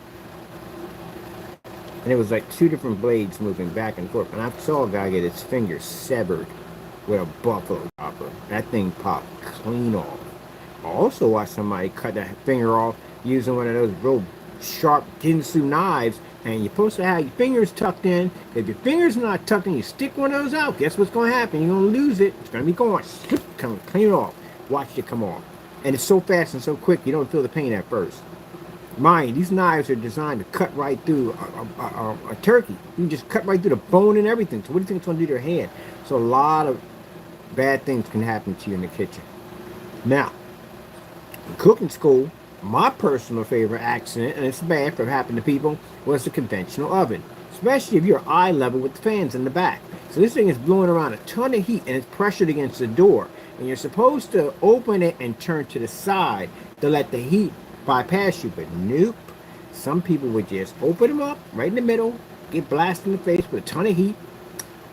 And it was like two different blades moving back and forth. And I saw a guy get his finger severed with a buffalo chopper. That thing popped clean off. I also watched somebody cut that finger off using one of those real sharp Ginsu knives. And you're supposed to have your fingers tucked in. If your fingers are not tucked in, you stick one of those out. Guess what's going to happen? You're going to lose it. It's going to be gone. Come clean it off. Watch it come off. And it's so fast and so quick, you don't feel the pain at first. Mind, these knives are designed to cut right through a turkey. You can just cut right through the bone and everything. So what do you think it's going to do to your hand? So a lot of bad things can happen to you in the kitchen. Now, in cooking school, my personal favorite accident, and it's bad for happening to people, was the conventional oven. Especially if you're eye level with the fans in the back. So this thing is blowing around a ton of heat and it's pressured against the door. And you're supposed to open it and turn to the side to let the heat bypass you. But nope. Some people would just open them up right in the middle, get blasted in the face with a ton of heat.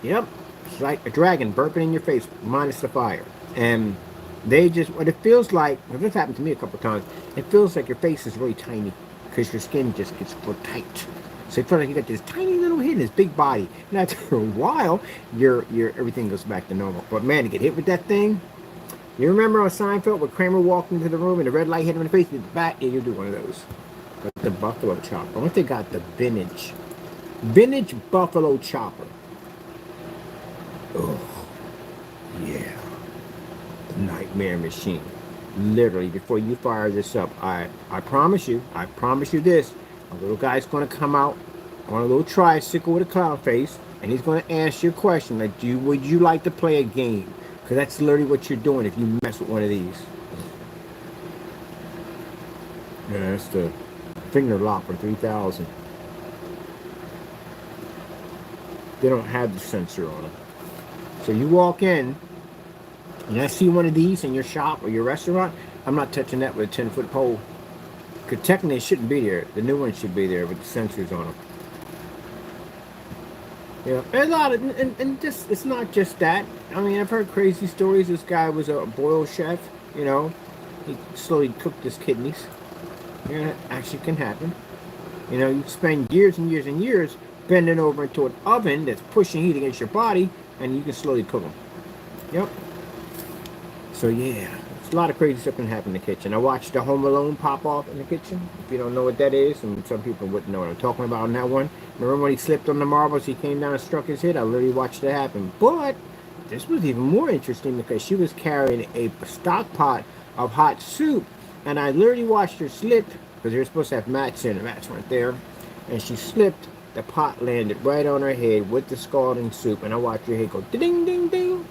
Yep. It's like a dragon burping in your face, minus the fire. And they just, what it feels like, this happened to me a couple of times, it feels like your face is really tiny because your skin just gets real tight. So you feel like you got this tiny little head in this big body. And after a while, your everything goes back to normal. But man, to get hit with that thing, you remember on Seinfeld when Kramer walked into the room and the red light hit him in the face, hit the back, yeah, you do one of those. But the buffalo chopper. Once they got the vintage buffalo chopper. Oh, yeah. The nightmare machine. Literally, before you fire this up, I promise you this. A little guy's going to come out on a little tricycle with a clown face, and he's going to ask you a question like, would you like to play a game? Because that's literally what you're doing if you mess with one of these. Yeah, that's the finger lock for 3000. They don't have the sensor on them. So you walk in, and I see one of these in your shop or your restaurant, I'm not touching that with a 10-foot pole. Because technically it shouldn't be there. The new one should be there with the sensors on them. Yeah, a lot of, and just, it's not just that. I mean, I've heard crazy stories. This guy was a boiled chef, you know. He slowly cooked his kidneys. Yeah, that actually can happen. You know, you spend years and years and years bending over into an oven that's pushing heat against your body, and you can slowly cook them. Yep. So yeah, there's a lot of crazy stuff can happen in the kitchen. I watched the Home Alone pop off in the kitchen. If you don't know what that is, and some people wouldn't know what I'm talking about on that one. Remember when he slipped on the marbles, he came down and struck his head? I literally watched it happen. But this was even more interesting because she was carrying a stock pot of hot soup, and I literally watched her slip because they were supposed to have mats in. The mats weren't there, and she slipped. The pot landed right on her head with the scalding soup, and I watched her head go ding ding ding.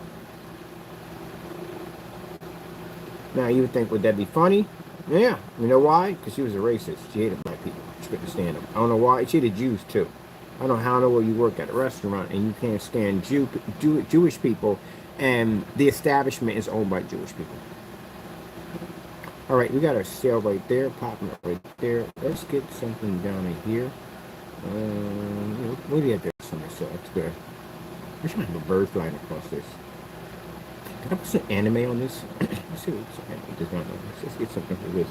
Now you would think, would that be funny? Yeah. You know why? Because she was a racist. She hated black people. She couldn't stand them. I don't know why. She hated Jews too. I don't know how in the world you work at a restaurant and you can't stand Jewish people, and the establishment is owned by Jewish people. All right, we got our sale right there, popping up right there. Let's get something down in here. What do you have there? Summer sale. That's good. I should have a bird flying across this. Can I put some anime on this? Let's see what anime does not know. Let's get something for this.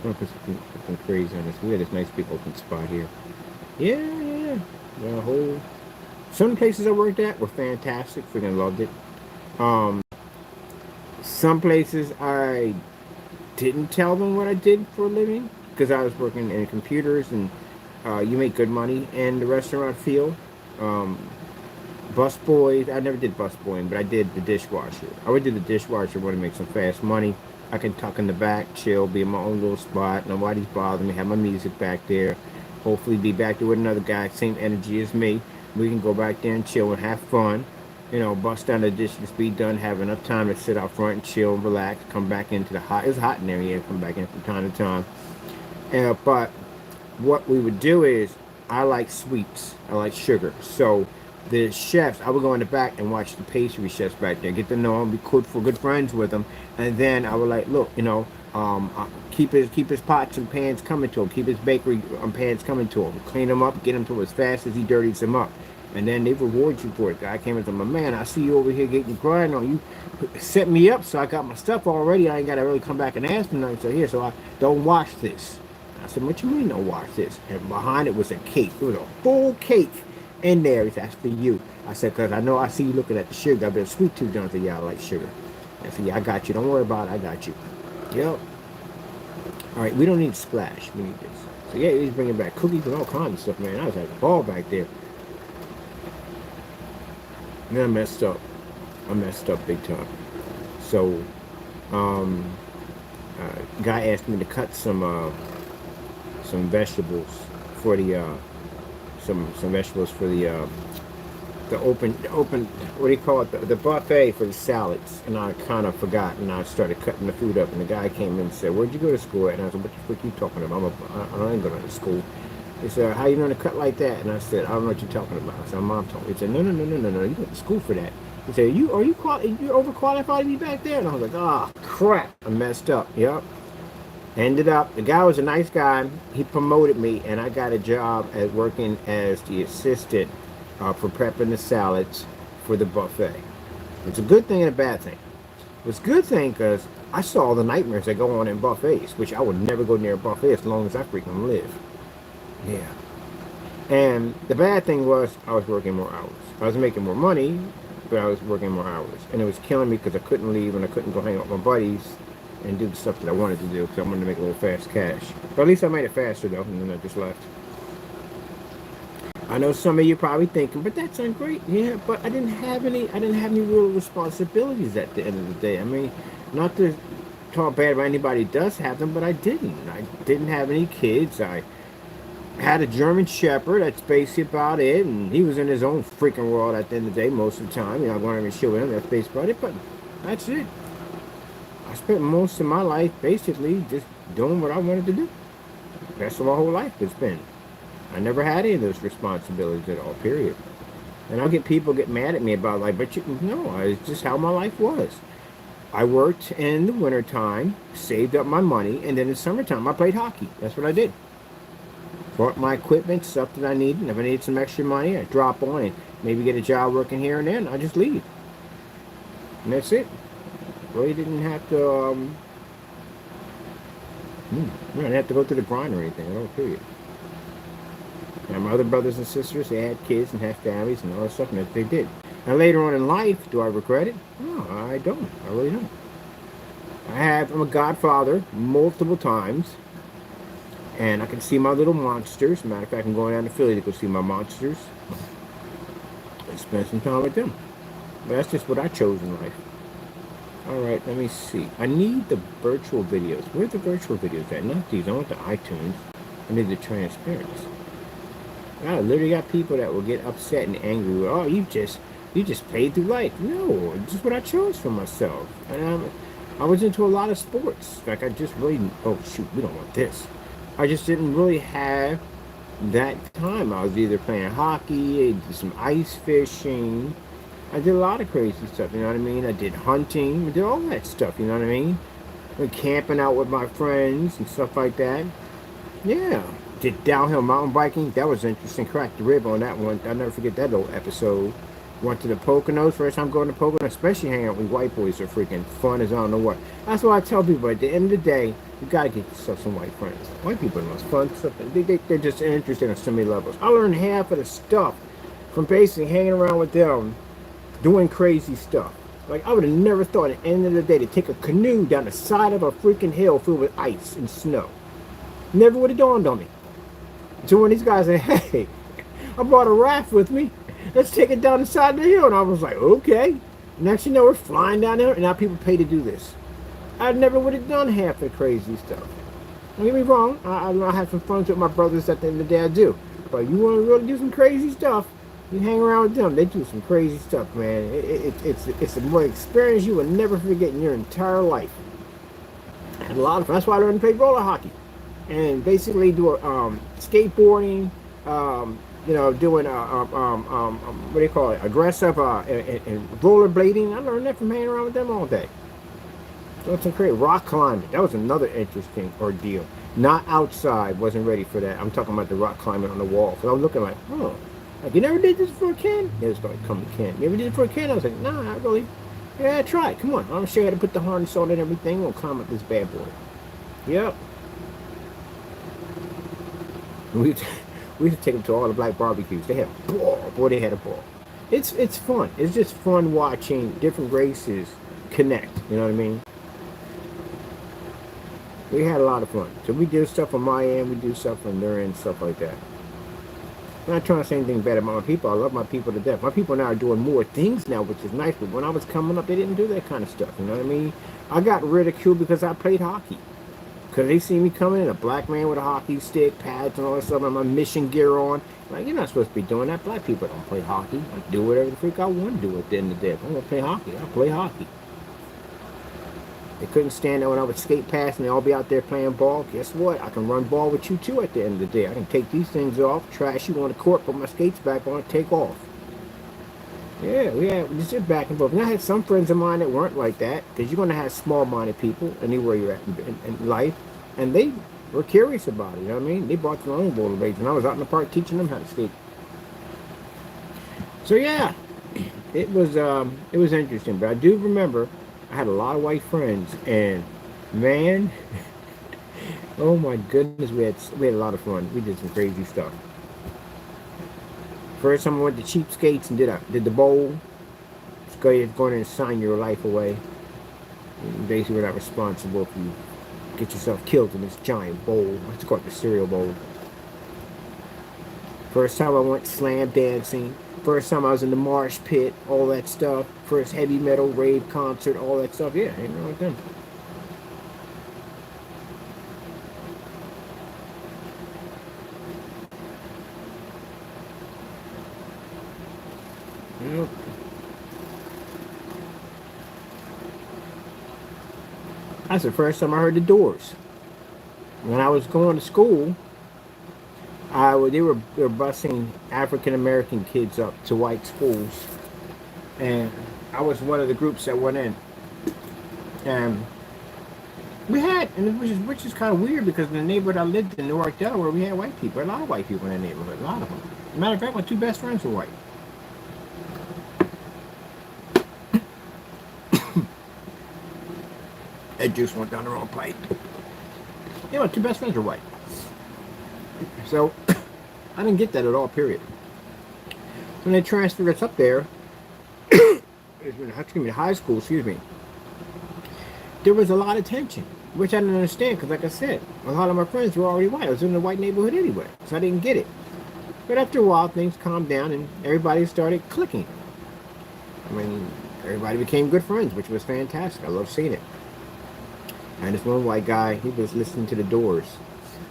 I'm gonna put something crazy on this. We have this nice big open spot here. Yeah. The whole. Some places I worked at were fantastic. Freaking loved it. Some places I didn't tell them what I did for a living because I was working in computers, and you make good money in the restaurant field. Bus boys, I never did bus boying, but I did the dishwasher. I would do the dishwasher when I make some fast money. I can tuck in the back, chill, be in my own little spot. Nobody's bothering me. Have my music back there. Hopefully be back there with another guy, same energy as me. We can go back there and chill and have fun. You know, bust down the dishes, be done, have enough time to sit out front and chill and relax. Come back into the hot. It's hot in there, yeah. Come back in from time to time. But what we would do is, I like sweets. I like sugar. So the chefs, I would go in the back and watch the pastry chefs back there, get to know them, be good friends with them, and then I would like, look, you know, keep his pots and pans coming to him, keep his bakery pans coming to him, clean them up, get them to him as fast as he dirties them up, and then they reward you for it. Guy came and said, my man, I see you over here getting grind on you, set me up so I got my stuff already. I ain't got to really come back and ask me nothing. So here, so I don't wash this. I said, what you mean don't wash this? And behind it was a cake. It was a full cake in there. He said, that's for you. I said, because I see you looking at the sugar. I've been sweet tooth done. I said, yeah, I like sugar. I said, yeah, I got you. Don't worry about it. I got you. Yep. All right, we don't need splash. We need this. So yeah, he's bringing back cookies and all kinds of stuff, man. I was having a ball back there. And I messed up. Big time. So, guy asked me to cut some vegetables for the some vegetables for the what do you call it, the buffet for the salads, and I kind of forgot, and I started cutting the food up, and the guy came in and said, "Where'd you go to school at?" And I said, "What the frick are you talking about? I ain't going to school." He said, "How you going to cut like that?" And I said, "I don't know what you're talking about." I said, "Mom told me." He said, "No, you went to school for that." He said, "You overqualified to be back there?" And I was like, "Ah, crap, I messed up." Yep. Ended up, the guy was a nice guy. He promoted me, and I got a job at working as the assistant for prepping the salads for the buffet. It's a good thing and a bad thing. It's a good thing because I saw the nightmares that go on in buffets, which I would never go near a buffet as long as I freaking live. Yeah. And the bad thing was I was working more hours. I was making more money, but I was working more hours. And it was killing me because I couldn't leave and I couldn't go hang out with my buddies and do the stuff that I wanted to do because I wanted to make a little fast cash. But at least I made it faster though, and then I just left. I know some of you probably thinking, but that sounds great. Yeah, but I didn't have any real responsibilities at the end of the day. I mean, not to talk bad about anybody who does have them, but I didn't. I didn't have any kids. I had a German Shepherd. That's basically about it. And he was in his own freaking world at the end of the day most of the time. You know, I wanted to show him. That's basically about it. But that's it. I spent most of my life basically just doing what I wanted to do. That's what my whole life has been. I never had any of those responsibilities at all, period. And I'll get people get mad at me about like, but no, it's just how my life was. I worked in the wintertime, saved up my money, and then in the summertime I played hockey. That's what I did. Bought my equipment, stuff that I needed, and if I needed some extra money, I drop on and maybe get a job working here and then I just leave. And that's it. Really didn't have to, I didn't have to go through the grind or anything at all, period. And my other brothers and sisters, they had kids and had families and all that stuff, and they did. Now later on in life, do I regret it? No, I don't. I really don't. I'm a godfather multiple times, and I can see my little monsters. Matter of fact, I'm going down to Philly to go see my monsters and spend some time with them. But that's just what I chose in life. All right, let me see. I need the virtual videos. Where are the virtual videos at? Not these. I want the iTunes. I need the transparency. I literally got people that will get upset and angry. Oh, you just paid through life. No, it's just what I chose for myself. And I was into a lot of sports. Like I just really, oh shoot, we don't want this. I just didn't really have that time. I was either playing hockey, I did some ice fishing. I did a lot of crazy stuff, you know what I mean? I did hunting, I did all that stuff, you know what I mean? Went camping out with my friends and stuff like that. Yeah. Did downhill mountain biking. That was interesting. Cracked the rib on that one. I'll never forget that little episode. Went to the Poconos. First time going to Poconos, especially hanging out with white boys are freaking fun as I don't know what. That's why I tell people at the end of the day, you gotta get yourself some white friends. White people are the most fun stuff. They're just interested on so many levels. I learned half of the stuff from basically hanging around with them, doing crazy stuff. Like I would have never thought at the end of the day to take a canoe down the side of a freaking hill filled with ice and snow. Never would have dawned on me. So when these guys said, hey, I brought a raft with me. Let's take it down the side of the hill. And I was like, okay. Next you know, we're flying down there, and now people pay to do this. I never would have done half the crazy stuff. Don't get me wrong. I have some fun with my brothers at the end of the day. I do. But you want to really do some crazy stuff, you hang around with them. They do some crazy stuff, man. It's a more experience you will never forget in your entire life. I had a lot of fun. That's why I learned to play roller hockey. And basically do skateboarding, you know, doing what do you call it, aggressive and rollerblading. I learned that from hanging around with them all day. That's great. Rock climbing. That was another interesting ordeal. Not outside. Wasn't ready for that. I'm talking about the rock climbing on the wall. So I was looking like, oh, like you never did this for a Ken? Yeah, it's like come to Ken. You ever did it for a Ken? I was like, nah, not really. Yeah, try it. Come on. I'm gonna show you how to put the harness on and everything. We'll climb up this bad boy. Yep. We used to take them to all the black barbecues. They had a ball. Boy, they had a ball. It's fun. It's just fun watching different races connect. You know what I mean? We had a lot of fun. So we do stuff on my end. We do stuff on their end. Stuff like that. I'm not trying to say anything bad about my people. I love my people to death. My people now are doing more things now, which is nice. But when I was coming up, they didn't do that kind of stuff. You know what I mean? I got ridiculed because I played hockey. Because they see me coming in, a black man with a hockey stick, pads and all that stuff, and my mission gear on. Like, you're not supposed to be doing that. Black people don't play hockey. I do whatever the freak I want to do at the end of the day. If I want to play hockey, I'll play hockey. They couldn't stand there when I would skate past and they all be out there playing ball. Guess what? I can run ball with you too at the end of the day. I can take these things off, trash you on the court, put my skates back on, take off. Yeah, this is back and forth. And I had some friends of mine that weren't like that, because you're going to have small-minded people anywhere you're at in life, and they were curious about it, you know what I mean? They brought their own rollerblades, and I was out in the park teaching them how to skate. So yeah, it was interesting, but I do remember I had a lot of white friends, and man, oh my goodness, we had a lot of fun. We did some crazy stuff. First time I went to Cheapskates and did the bowl. It's going in and sign your life away. And basically, we're not responsible if you get yourself killed in this giant bowl. It's called the cereal bowl. First time I went slam dancing. First time I was in the marsh pit, all that stuff. First heavy metal rave concert, all that stuff. Yeah, ain't wrong with them. Yep. That's the first time I heard the Doors. When I was going to school, they were busing African American kids up to white schools, and I was one of the groups that went in. And which is kind of weird, because in the neighborhood I lived in, Newark, Delaware, we had white people, a lot of white people in the neighborhood, a lot of them. As a matter of fact, my two best friends were white. That juice went down the wrong pipe. Yeah, my two best friends were white. So, I didn't get that at all, period. When they transferred us up there, high school, there was a lot of tension, which I didn't understand, because like I said, a lot of my friends were already white. I was in a white neighborhood anyway, so I didn't get it. But after a while, things calmed down and everybody started clicking. I mean, everybody became good friends, which was fantastic. I love seeing it. And this one white guy, he was listening to the Doors.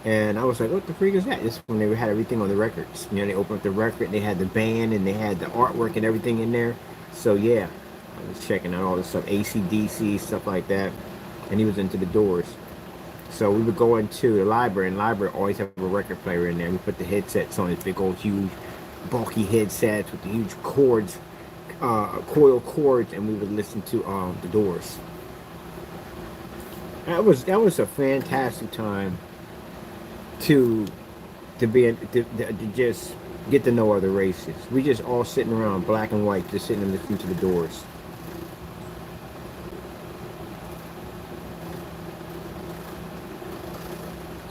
And I was like, what the freak is that? This is when they had everything on the records. You know, they opened up the record, they had the band, and they had the artwork and everything in there. So yeah, I was checking out all this stuff, AC/DC, stuff like that. And he was into the Doors. So we would go into the library, and the library always have a record player in there. We put the headsets on, these big old huge bulky headsets with the huge cords, coil cords, and we would listen to the Doors. That was a fantastic time to just get to know other races. We just all sitting around, black and white, just sitting and listening to the Doors.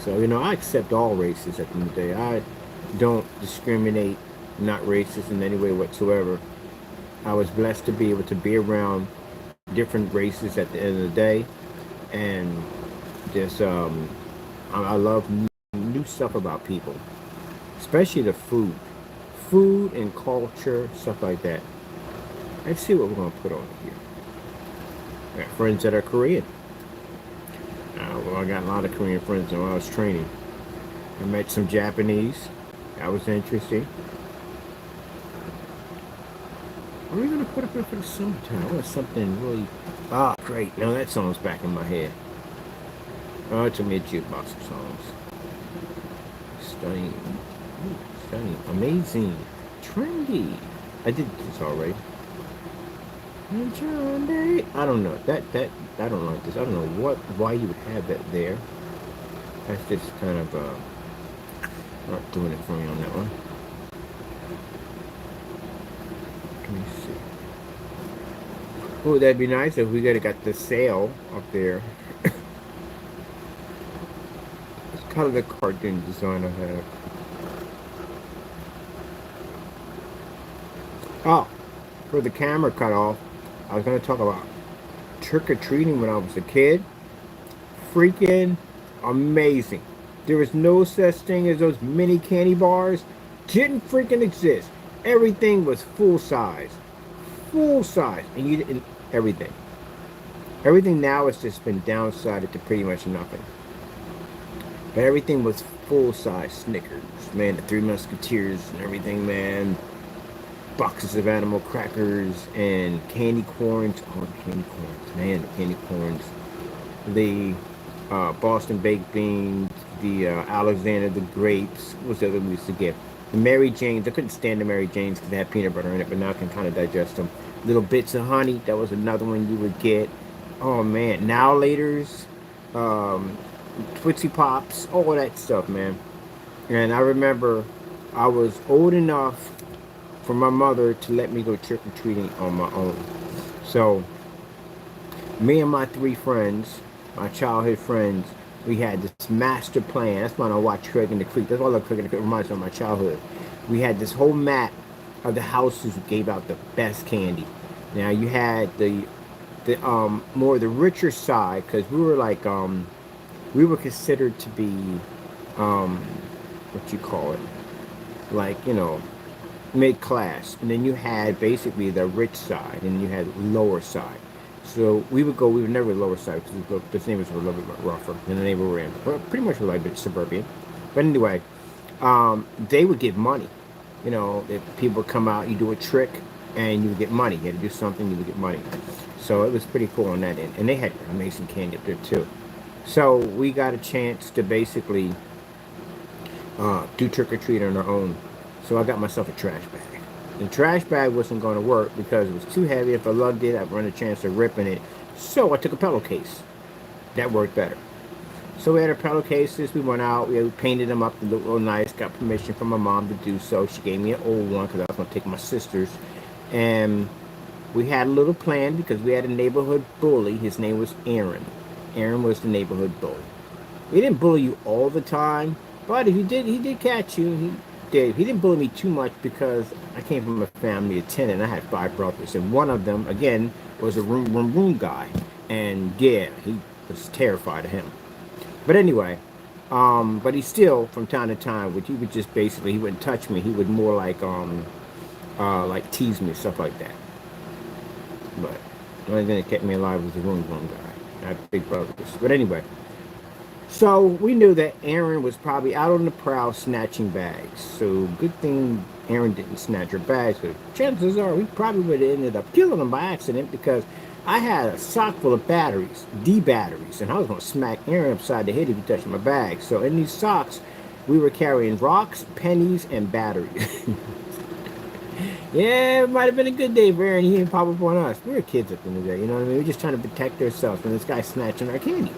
So, you know, I accept all races at the end of the day. I don't discriminate, not racist in any way whatsoever. I was blessed to be able to be around different races at the end of the day. And just, I love new stuff about people, especially the food and culture, stuff like that. Let's see what we're going to put on here. I got friends that are Korean. Well, I got a lot of Korean friends when I was training. I met some Japanese. That was interesting. What are we going to put up here for the summertime? I want something really... Ah, great. Now that song's back in my head. Oh, it took me a jukebox of songs. Stunning. Ooh, stunning. Amazing. Trendy. I did this already. Trendy. I don't know. I don't like this. I don't know why you would have that there. That's just kind of, not doing it for me on that one. Let me see. Oh, that'd be nice if we got the sail up there. It's kind of the cartoon design I have. Oh, for the camera cut off, I was going to talk about trick-or-treating when I was a kid. Freaking amazing. There was no such thing as those mini candy bars. Didn't freaking exist. Everything was full size. Full size. And you didn't... Everything now has just been downsized to pretty much nothing. But everything was full-size Snickers. Man, the Three Musketeers and everything, man. Boxes of animal crackers and candy corns. Oh, the candy corns. Man, the candy corns. The Boston baked beans, the Alexander the grapes. What was the other we used to get? The Mary Janes. I couldn't stand the Mary Janes because they had peanut butter in it, but now I can kind of digest them. Little bits of honey. That was another one you would get. Oh man, now laters, um, Twixie Pops, all that stuff, man. And I remember I was old enough for my mother to let me go trick or treating on my own. So me and my three friends, my childhood friends, we had this master plan. That's why I watch Craig in the Creek. That's why I love Craig in the Creek. It reminds me of my childhood. We had this whole map of the houses who gave out the best candy. Now you had the more the richer side because we were like we were considered to be um what you call it, like, you know, mid class, and then you had basically the rich side and you had lower side. So we would never lower side because the neighbors were a little bit rougher than the neighbor we're in, but pretty much like a bit suburban. But anyway, they would give money. You know, if people would come out, you do a trick and you would get money. You had to do something, you would get money. So it was pretty cool on that end. And they had amazing candy up there too. So we got a chance to basically do trick or treat on our own. So I got myself a trash bag. The trash bag wasn't going to work because it was too heavy. If I lugged it, I'd run a chance of ripping it. So I took a pillowcase. That worked better. So we had our pillowcases. We went out. We painted them up to look real nice. Got permission from my mom to do so. She gave me an old one because I was going to take my sister's. And we had a little plan because we had a neighborhood bully. His name was Aaron. Aaron was the neighborhood bully. He didn't bully you all the time, but if he did catch you. He didn't bully me too much because I came from a family of 10 and I had 5 brothers. And one of them, again, was a room guy. And yeah, he was terrified of him. But anyway, but he still, from time to time, he would just basically, he wouldn't touch me. He would more like tease me, stuff like that. But the only thing that kept me alive was the room guy. I had big brothers. But anyway. So we knew that Aaron was probably out on the prowl snatching bags. So good thing Aaron didn't snatch her bags, because chances are we probably would have ended up killing him by accident because I had a sock full of batteries, D batteries, and I was going to smack Aaron upside the head if he touched my bag. So in these socks, we were carrying rocks, pennies, and batteries. Yeah, it might have been a good day for Aaron. He didn't pop up on us. We were kids at the end of the day, you know what I mean? We were just trying to protect ourselves from this guy snatching our candy.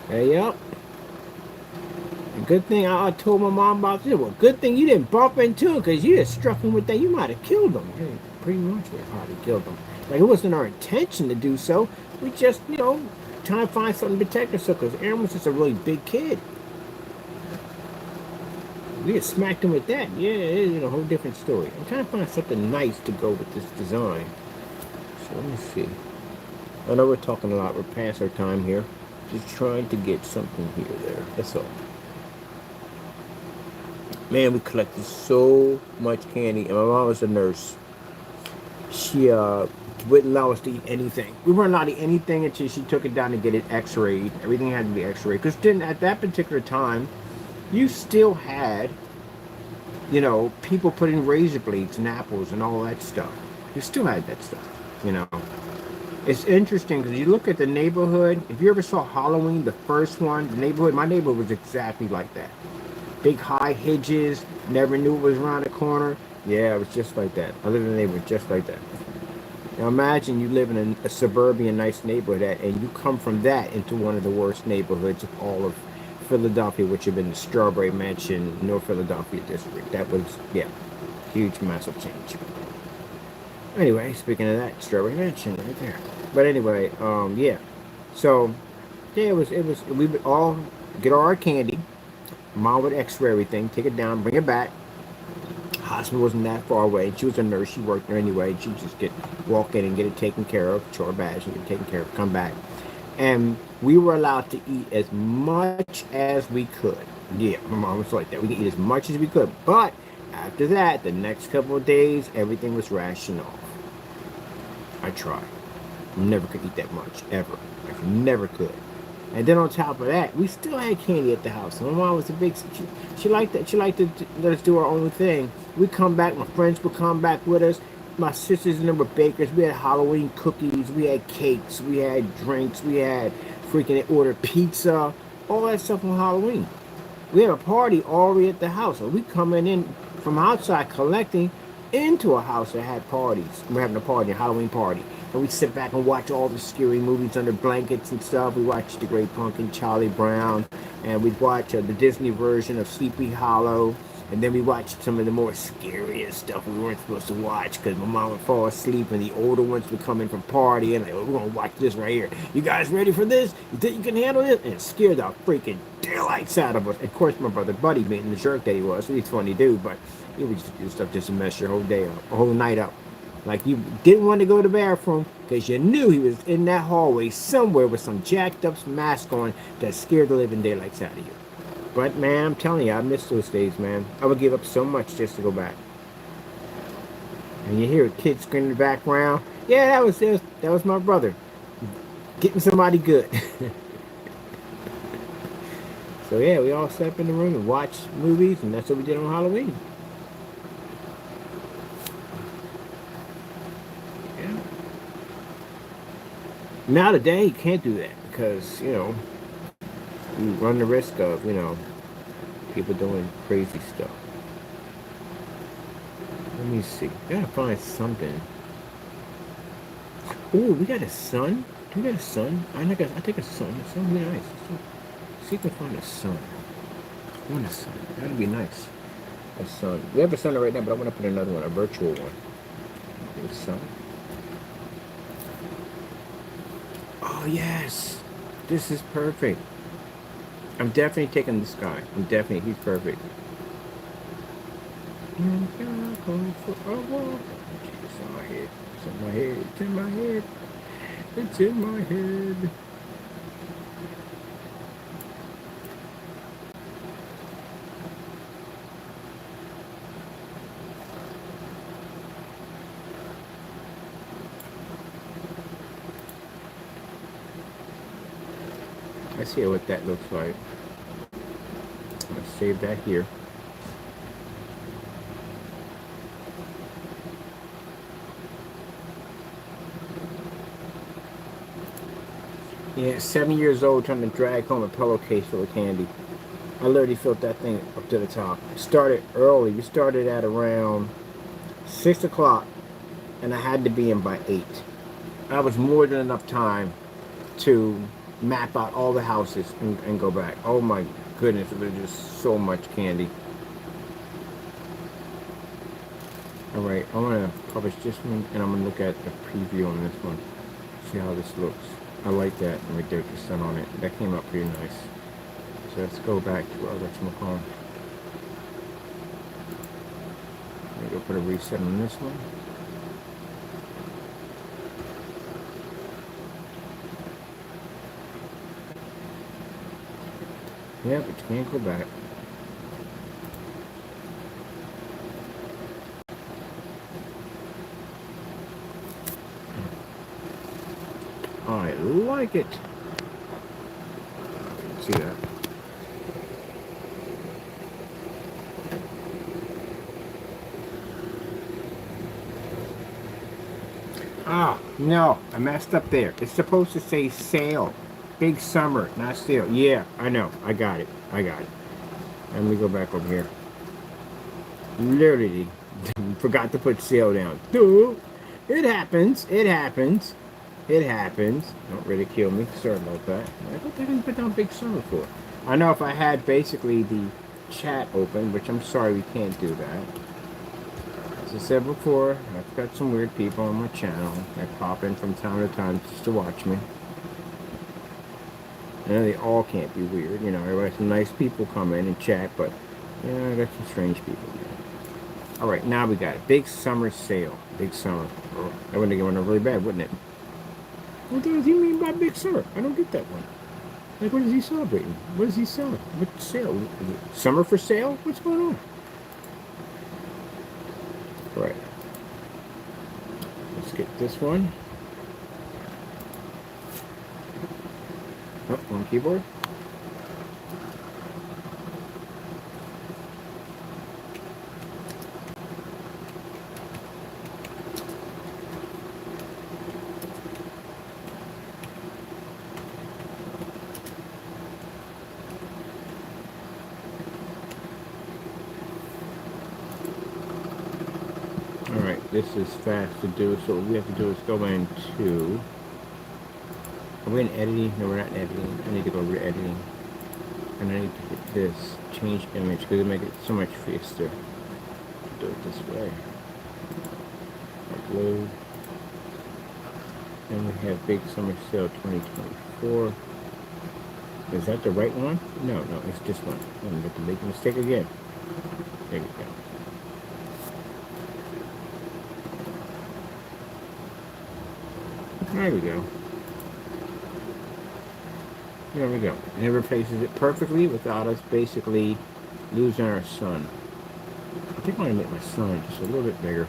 Hey, yep. Good thing I told my mom about this. Well, good thing you didn't bump into him, because you just struck him with that. You might have killed him. Yeah, pretty much would have probably killed him. Like, it wasn't our intention to do so. We just, you know, trying to find something to protect ourselves, because Aaron was just a really big kid. We had smacked him with that. Yeah, it's a whole different story. I'm trying to find something nice to go with this design. So let me see. I know we're talking a lot. We're past our time here. Just trying to get something here there. That's all. Man, we collected so much candy. And my mom was a nurse. She wouldn't allow us to eat anything. We weren't allowed to eat anything until she took it down to get it x-rayed. Everything had to be x-rayed. Because then at that particular time, you still had, you know, people putting razor blades in apples and all that stuff. You still had that stuff, you know. It's interesting because you look at the neighborhood. If you ever saw Halloween, the first one, my neighborhood was exactly like that. Big high hedges, never knew it was around the corner. Yeah, it was just like that. I lived in a neighborhood just like that. Now imagine you live in a suburban nice neighborhood and you come from that into one of the worst neighborhoods of all of Philadelphia, which had been the Strawberry Mansion, North Philadelphia district. That was, yeah, huge, massive change. Anyway, speaking of that, Strawberry Mansion right there. But anyway, yeah. So, yeah, we would all get all our candy. Mom would x-ray everything, take it down, bring it back. Hospital wasn't that far away. She was a nurse. She worked there anyway. She'd just walk in and get it taken care of, show her badge, and get it taken care of, come back. And we were allowed to eat as much as we could. Yeah, my mom was like that. We could eat as much as we could. But after that, the next couple of days, everything was rationed off. I tried. Never could eat that much, ever. I never could. And then on top of that, we still had candy at the house. My mom was a big, she liked that. She liked to let us do our own thing. We come back, my friends would come back with us. My sisters and them were bakers. We had Halloween cookies, we had cakes, we had drinks, we had freaking ordered pizza, all that stuff on Halloween. We have a party already at the house. So we coming in from outside collecting into a house that had parties. We're having a party, a Halloween party. And we sit back and watch all the scary movies under blankets and stuff. We watch The Great Pumpkin, Charlie Brown, and we'd watch the Disney version of Sleepy Hollow. And then we watched some of the more scariest stuff we weren't supposed to watch because my mom would fall asleep and the older ones would come in from party and like, oh, we're going to watch this right here. You guys ready for this? You think you can handle this? And it scared the freaking daylights out of us. Of course, my brother Buddy, being the jerk that he was, he's funny dude, but he would just do stuff just to mess your whole day up, a whole night up. Like you didn't want to go to the bathroom because you knew he was in that hallway somewhere with some jacked up mask on that scared the living daylights out of you. But man, I'm telling you, I miss those days, man. I would give up so much just to go back. And you hear a kid screaming in the background. Yeah, that was my brother getting somebody good. So yeah, we all sat up in the room and watched movies, and that's what we did on Halloween. Yeah. Now today, you can't do that because you run the risk of people doing crazy stuff. Let me see. Gotta find something. Oh, we got a sun. Do we got a sun? I think a sun. It's gonna be nice. See if we can find a sun. I want a sun. That'd be nice. A sun. We have a sun right now, but I want to put another one, a virtual one. A sun. Oh yes, this is perfect. I'm definitely taking this guy. He's perfect. It's in my head. It's in my head. It's in my head. It's in my head. I see what that looks like. I'm gonna save that here. Yeah, 7 years old trying to drag home a pillowcase full of candy. I literally filled that thing up to the top. Started early. We started at around 6 o'clock and I had to be in by 8. I was more than enough time to map out all the houses and go back. Oh my goodness, it was just so much candy. Alright, I'm going to publish this one and I'm going to look at the preview on this one. See how this looks. I like that right there with the sun on it. That came out pretty nice. So let's go back to our whatchamacallit. Maybe I'll put a reset on this one. Yeah, but you can't go back. I like it. See that? Ah, no, I messed up there. It's supposed to say sale. Big summer, not sale. Yeah, I know. I got it. Let me go back over here. Literally forgot to put sale down. Dude, it happens. Don't ridicule me. Sorry about that. What the heck did I put down big summer for? I know if I had basically the chat open, which I'm sorry we can't do that. As I said before, I've got some weird people on my channel that pop in from time to time just to watch me. I know they all can't be weird, everybody, some nice people come in and chat, but I got some strange people. Alright, now we got it. Big summer sale. Big summer. Oh, that wouldn't get one really bad, wouldn't it? What does he mean by big summer? I don't get that one. Like, what is he celebrating? What is he selling? What sale? Is it summer for sale? What's going on? Right. Let's get this one. Oh, on keyboard. Alright, this is fast to do, so what we have to do is go into... Are we in editing? No, we're not in editing. I need to go over to editing. And I need to hit this, change image, because it'll make it so much faster to do it this way. Upload. And we have Big Summer Sale 2024. Is that the right one? No, it's this one. I'm going to make a mistake again. There we go. There we go. There we go. And it replaces it perfectly without us basically losing our sun. I think I'm going to make my sun just a little bit bigger.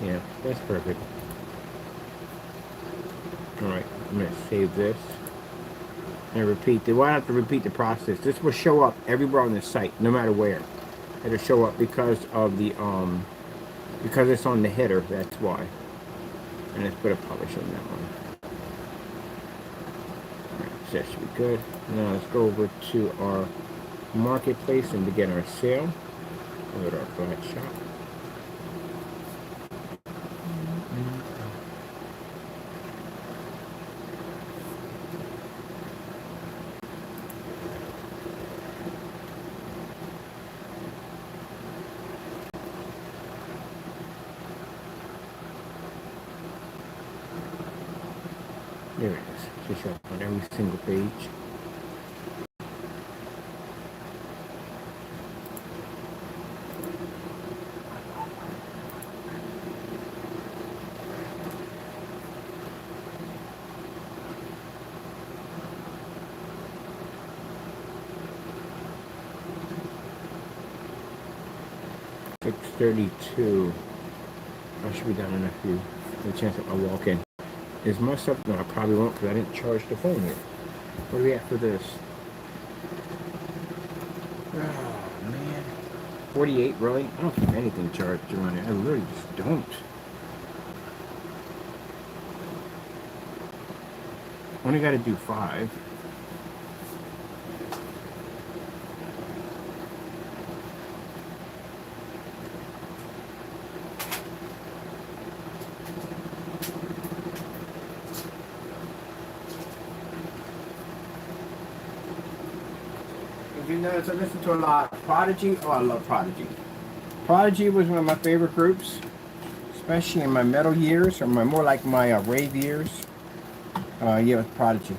Yeah, that's perfect. Alright, I'm going to save this. And repeat. Why have to repeat the process? This will show up everywhere on the site, no matter where. It'll show up because of the because it's on the header. That's why. And let's put a publish on that one. Alright, so that should be good. Now let's go over to our marketplace and begin our sale. Go to our black shop. There it is. Just show up on every single page. $632. I should be done in a few. There's a chance that I'll walk in. Is my stuff? No, I probably won't because I didn't charge the phone yet. What do we have for this? Oh, man. 48, really? I don't have anything charged around it. I really just don't. Only got to do 5. If you notice, I listen to a lot of Prodigy. Oh, I love Prodigy. Prodigy was one of my favorite groups, especially in my metal years, or more like my rave years. Yeah, with Prodigy.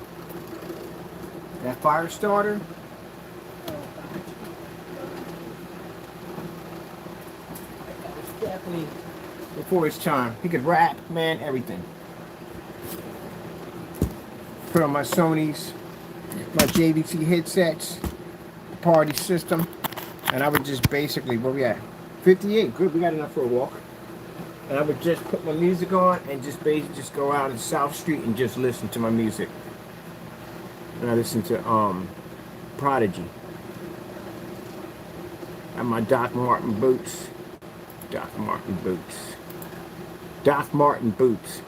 That Firestarter. That was definitely before his time. He could rap, man, everything. Put on my Sony's, my JVC headsets, party system, and I would just basically, where we at? 58, good, we got enough for a walk. And I would just put my music on and just basically just go out in South Street and just listen to my music. And I listen to Prodigy. And my Doc Martin boots. Doc Martin boots. Doc Martin boots.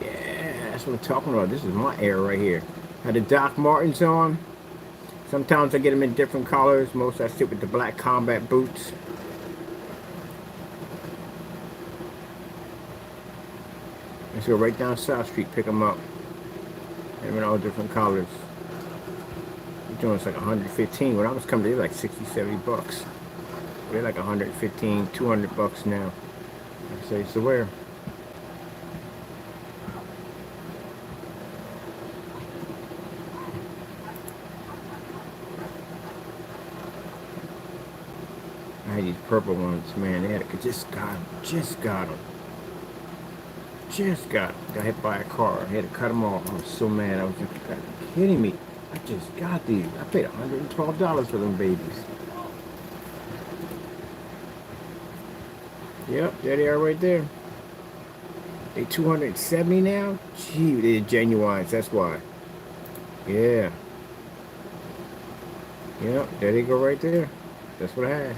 Yeah, that's what I'm talking about. This is my era right here. Had the Doc Martens on. Sometimes I get them in different colors. Most I stick with the black combat boots. Let's go right down South Street, pick them up. And in all different colors. They're doing it's like 115. When I was coming, they were like 60, 70 bucks. They're like 115, 200 bucks now. I say, so where? I had these purple ones, man. They had just got them. Just got them. Just got hit by a car. I had to cut them off. I was so mad. I was like, you gotta be kidding me. I just got these. I paid $112 for them babies. Yep, there they are right there. They 270 now? Gee, they're genuines, that's why. Yeah. Yep, there they go right there. That's what I had.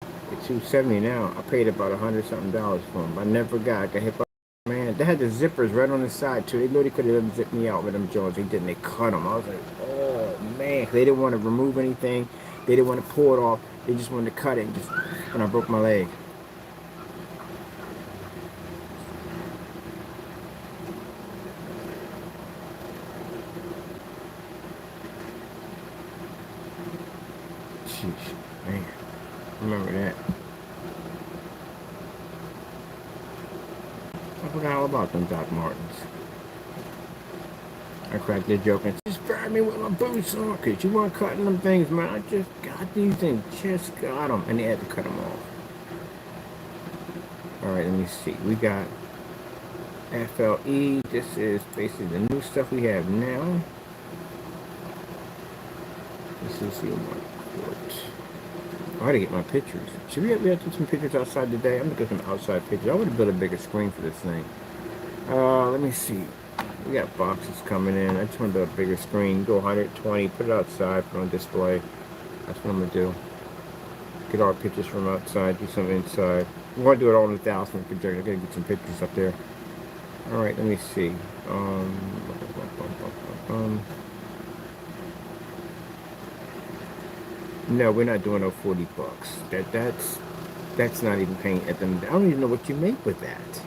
They're 270 now. I paid about 100 something dollars for them. I never got. I got hit by, man. They had the zippers right on the side too. They literally could have zipped me out with them jaws. They didn't. They cut them. I was like, oh man. They didn't want to remove anything. They didn't want to pull it off. They just wanted to cut it and I broke my leg. Sheesh, man. Remember that. I forgot all about them Doc Martens. I cracked that joke and just grab me with my boots on, cause you weren't cutting them things, man. I just got these things, just got them, and they had to cut them off. All right, let me see. We got FLE. This is basically the new stuff we have now. This is the one quote. I gotta get my pictures. Should we have to do some pictures outside today? I'm gonna get some outside pictures. I would have built a bigger screen for this thing. Let me see. We got boxes coming in. I just want to build a bigger screen. Go 120, put it outside, put it on display. That's what I'm gonna do. Get our pictures from outside, do some inside. We want to do it all in 1,000 projector. I gotta get some pictures up there. All right, let me see. No, we're not doing no $40. That's not even paint at them. I don't even know what you make with that.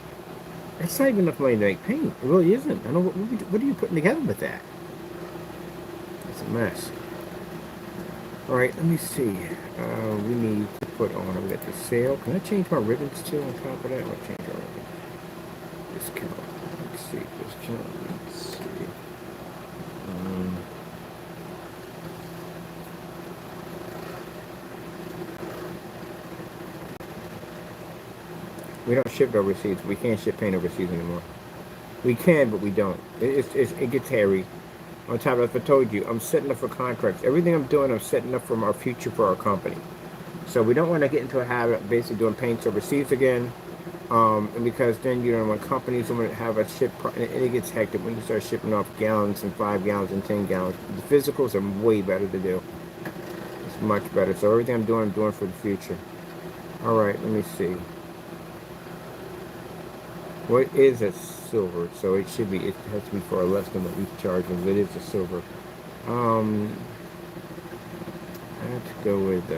That's not even enough money to make paint. It really isn't. I don't know what are you putting together with that? It's a mess. All right, let me see. We need to put on. We got the sale. Can I change my ribbons too on top of that? I'll change our ribbon. Discount. Let's see. Discount. Let's see. We don't ship overseas. We can't ship paint overseas anymore. We can, but we don't. It gets hairy. On top of that, I told you, I'm setting up for contracts. Everything I'm doing, I'm setting up for our future for our company. So we don't want to get into a habit of basically doing paints overseas again. And because then, you know, when companies want to have a ship, and it gets hectic when you start shipping off gallons and 5 gallons and 10 gallons. The physicals are way better to do. It's much better. So everything I'm doing for the future. All right, let me see. What is a silver? So it should be, it has to be for less than what we charge, but it is a silver. I have to go with,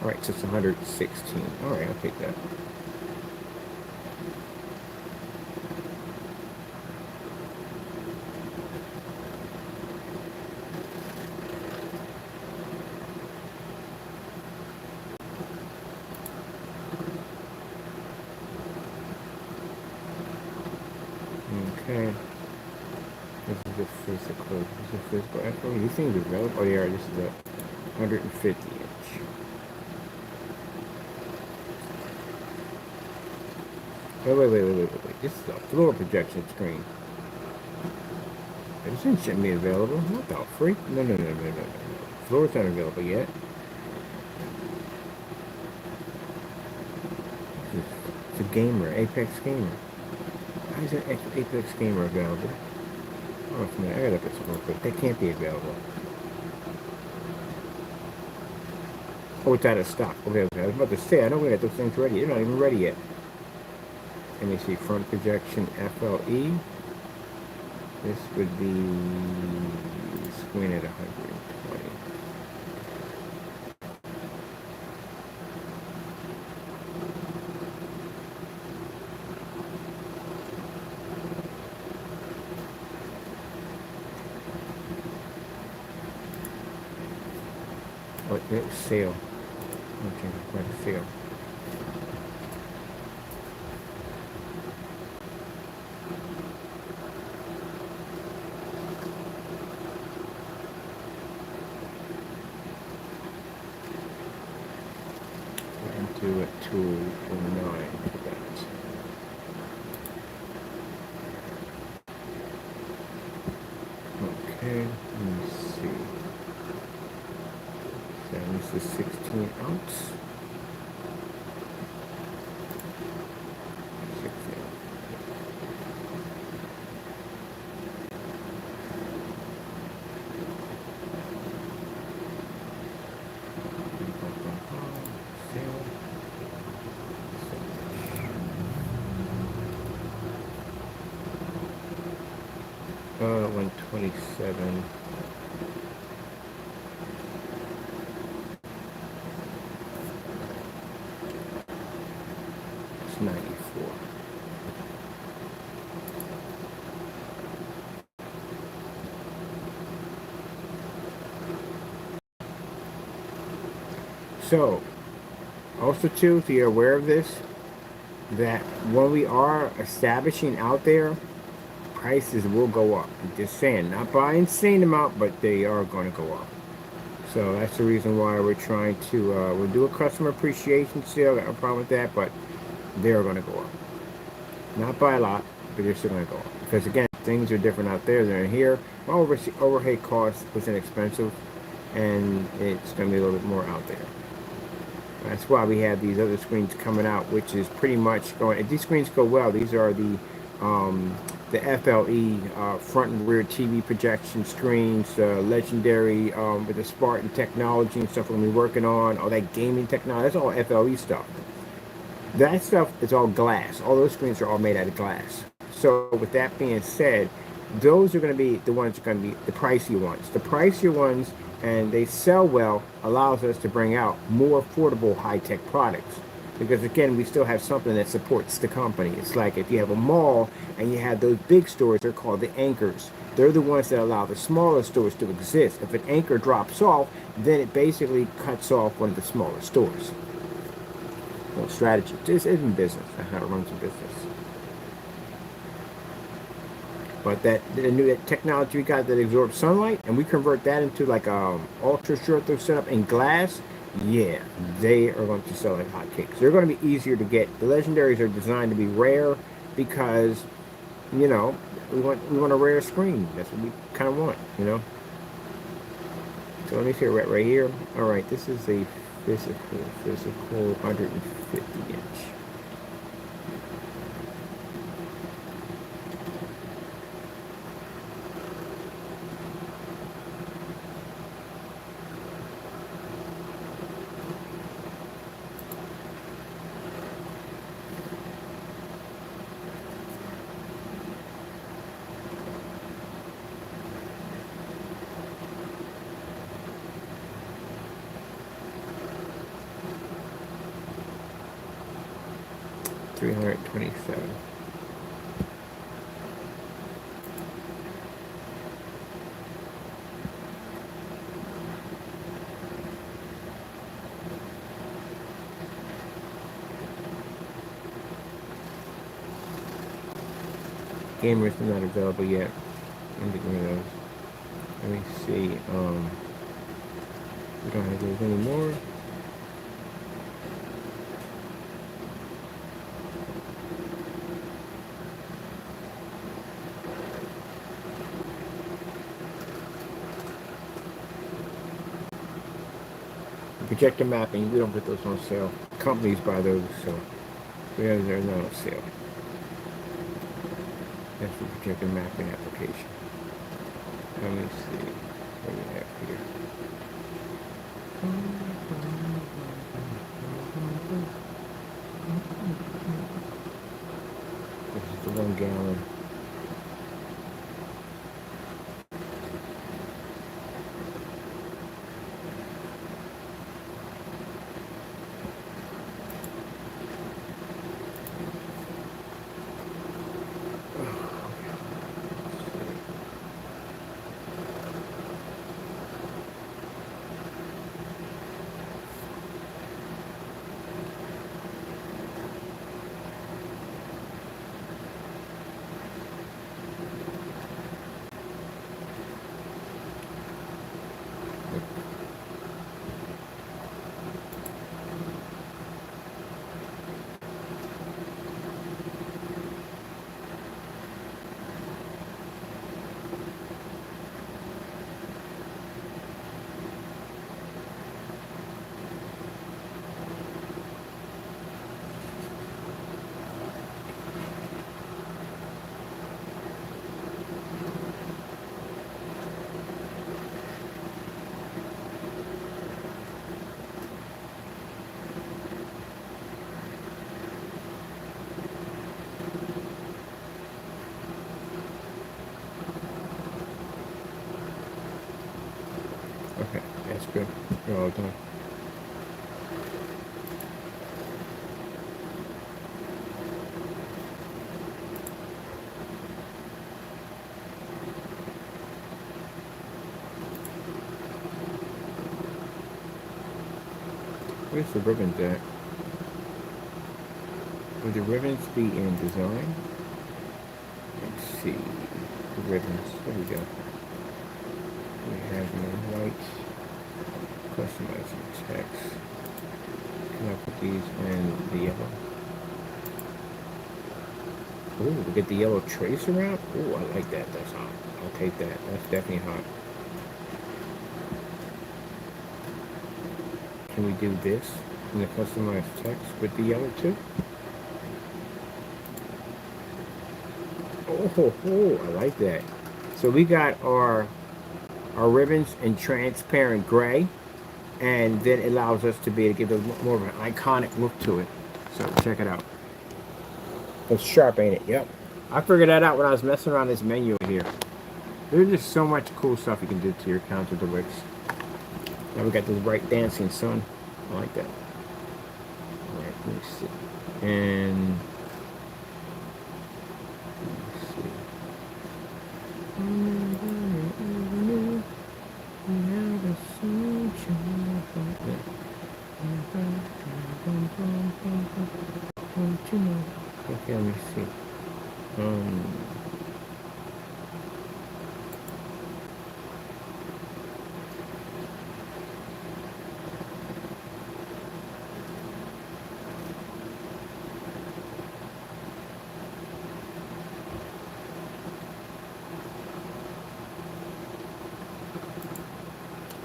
all right, so it's 116. All right, I'll take that. Okay. This is the physical. This is the physical echo. These things are available. Oh, yeah, this is a 150 inch. Wait. This is a floor projection screen. This thing shouldn't be available. What the freak? No. Floor's not available yet. It's a gamer, Apex Gamer. Why is an Apex Gamer available? Oh, man, I gotta look at something real quick. They can't be available. Oh, it's out of stock. Okay. I was about to say, I know we got those things ready. They're not even ready yet. Let me see, front projection FLE. This would be screen at 120. Oh, it was sale. Okay, what a sale. do a 209 for that. Okay, let me see. So this is 16 ounce. 16. Sale. 127. It's 94. So, also too, if you're aware of this, that when we are establishing out there, prices will go up. I'm just saying, not by an insane amount, but they are going to go up. So that's the reason why we're trying to, we'll do a customer appreciation sale, got no problem with that, but they're going to go up. Not by a lot, but they're still going to go up. Because again, things are different out there than here. Overhead cost was inexpensive, and it's going to be a little bit more out there. That's why we have these other screens coming out, which is pretty much going. If these screens go well, these are the FLE front and rear TV projection screens, legendary with the Spartan technology and stuff we're gonna be working on. All that gaming technology, that's all FLE stuff. That stuff is all glass. All those screens are all made out of glass. So with that being said, those are going to be the ones that are going to be the pricey ones. The pricier ones, and they sell well, allows us to bring out more affordable high-tech products. Because again, we still have something that supports the company. It's like if you have a mall and you have those big stores, they're called the anchors. They're the ones that allow the smaller stores to exist. If an anchor drops off, then it basically cuts off one of the smaller stores. Well, strategy. This isn't business. That's how it runs a business. But the new technology we got that absorbs sunlight, and we convert that into like ultra short throw setup in glass. Yeah, they are going to sell like hotcakes. They're going to be easier to get. The legendaries are designed to be rare because, you know, we want a rare screen. That's what we kind of want, you know. So let me see right here. All right, this is a physical 150 inch. $327. Gamers are not available yet. Let me see. We don't have those anymore. Projector mapping, we don't put those on sale. Companies buy those, so they're not on sale. That's the projector mapping application. Let me see what we have here. This is the 1 gallon. Okay, that's good. You're all done. Where's the ribbons at? Would the ribbons be in design? Let's see. The ribbons. There we go. We have them in white. Customizing text. Can I put these in the yellow? Oh, we get the yellow trace around? Oh, I like that. That's hot. I'll take that. That's definitely hot. Can we do this in the customized text with the yellow too? Oh, I like that. So we got our ribbons in transparent gray, and then it allows us to be able to give it more of an iconic look to it. So check it out. It's sharp, ain't it? Yep. I figured that out when I was messing around this menu here. There's just so much cool stuff you can do to your counter to Wix. Now we got this bright dancing sun. I like that. Alright, let me see. And let's see. Okay, let me see.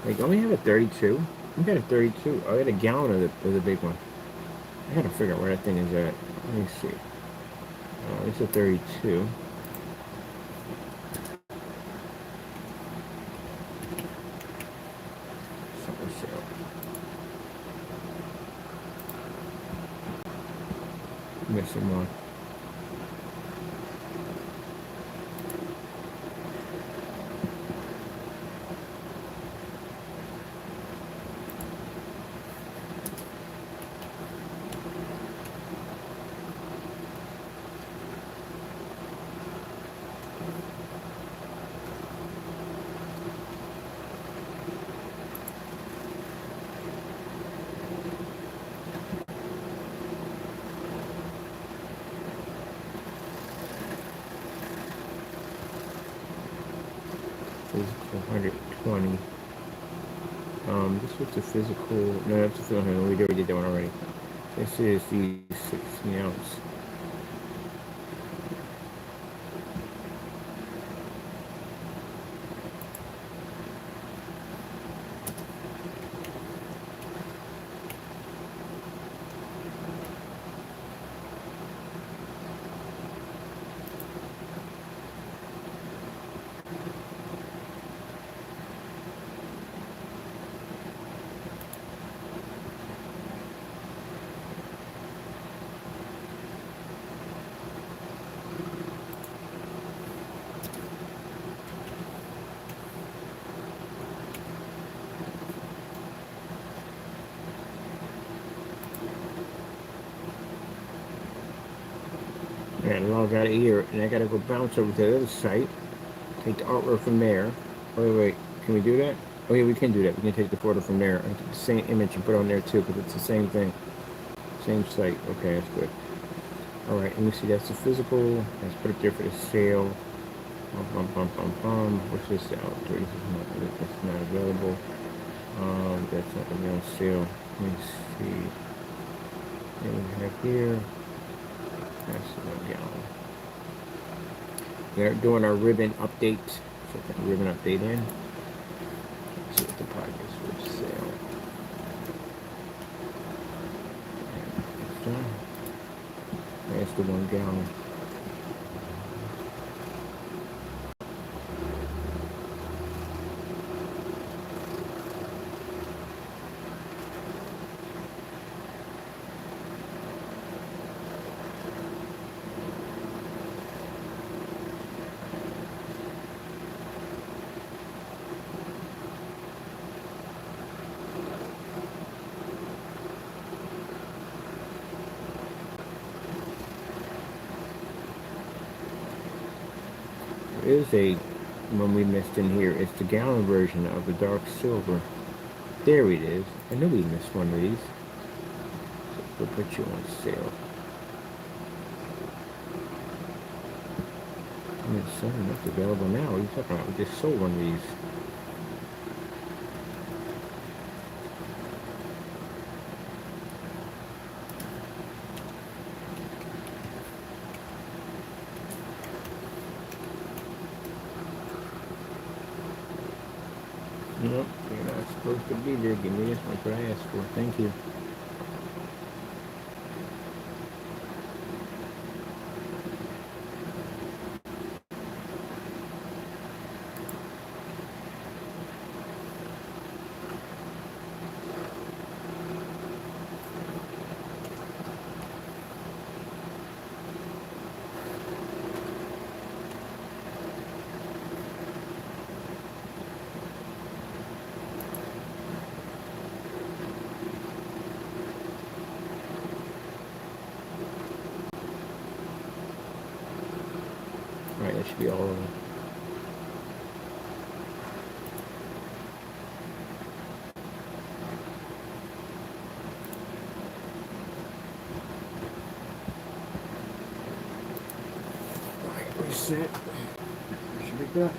Like, don't we have a 32? We got a 32. I got a gallon of the big one. I gotta figure out where that thing is at. Let me see. It's a 32. Something sale. Missing one. Physical 120. This was the physical. No, that's the physical. We already did that one already. This is the 16 ounce. And log out of here, and I gotta go bounce over to the other site, take the artwork from there. Oh, wait, can we do that? Oh yeah, we can do that. We can take the photo from there and take the same image and put it on there too, because it's the same thing. Same site. Okay, that's good. Alright, let me see, that's the physical. Let's put it there for the sale. What's this out? That's not available. That's not gonna be on sale. Let me see. What we have here. That's the 1 gallon. They're doing our ribbon update. So put the ribbon update in. Let's see what the progress for sale. And it's done. That's the 1 gallon. is a one we missed in here. It's the gallon version of the dark silver. There it is. I knew we missed one of these. So we'll put you on sale. I mean, so enough available now. What are you talking about? We just sold one of these. Nope, you're not supposed to be there. Give me this one. That's what I asked for. Thank you. Alright, that should be all of them. Alright, reset. Should be good.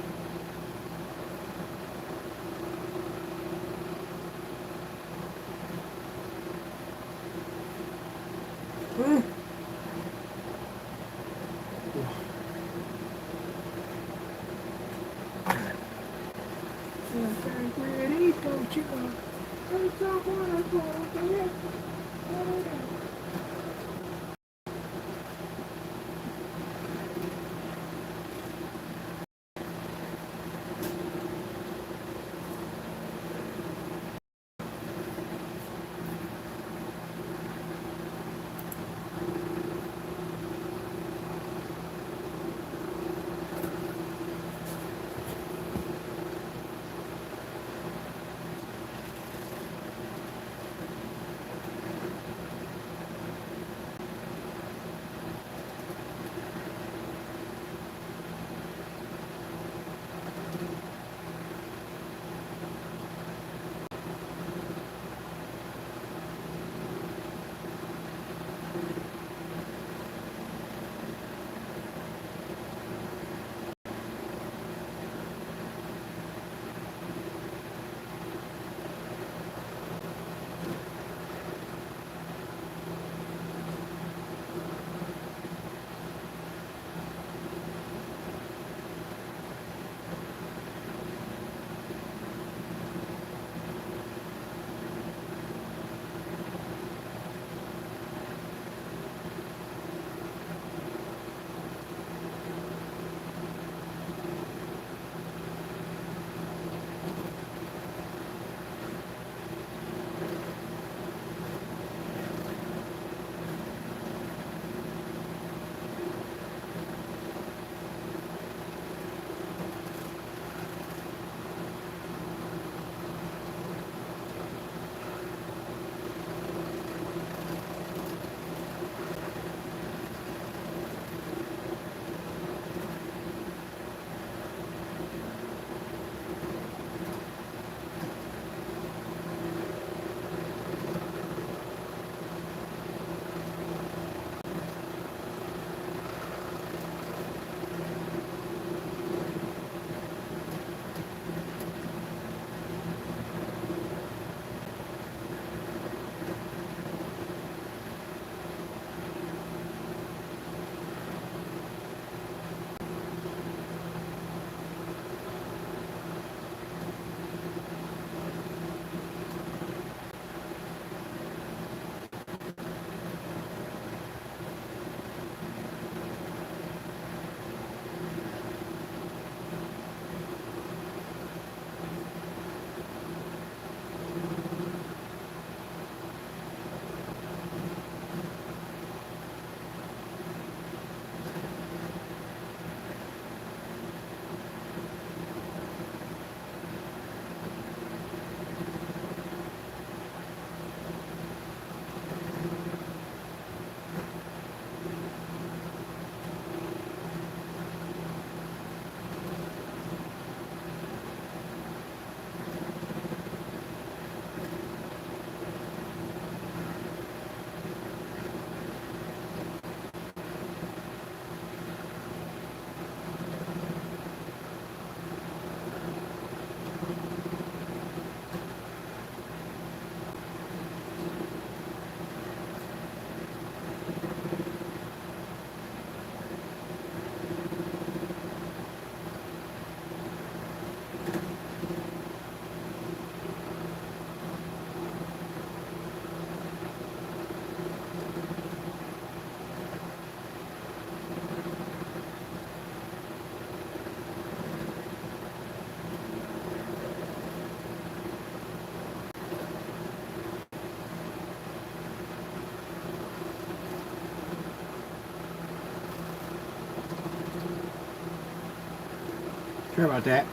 Sorry about that.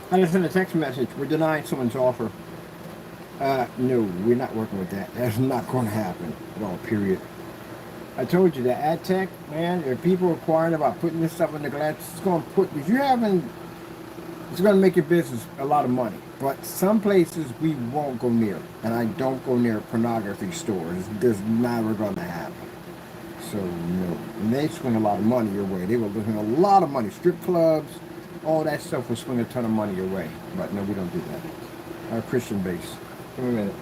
I just sent a text message. We're denying someone's offer. No, we're not working with that. That's not going to happen at all, period. I told you that ad tech, man, if people are inquiring about putting this stuff in the glass, it's going to put, if you haven't, it's going to make your business a lot of money. But some places we won't go near. And I don't go near pornography stores. There's never going to happen. So, no. And they swing a lot of money your way. They will swing a lot of money. Strip clubs, all that stuff will swing a ton of money your way. But no, we don't do that. Our Christian base. Give me a minute.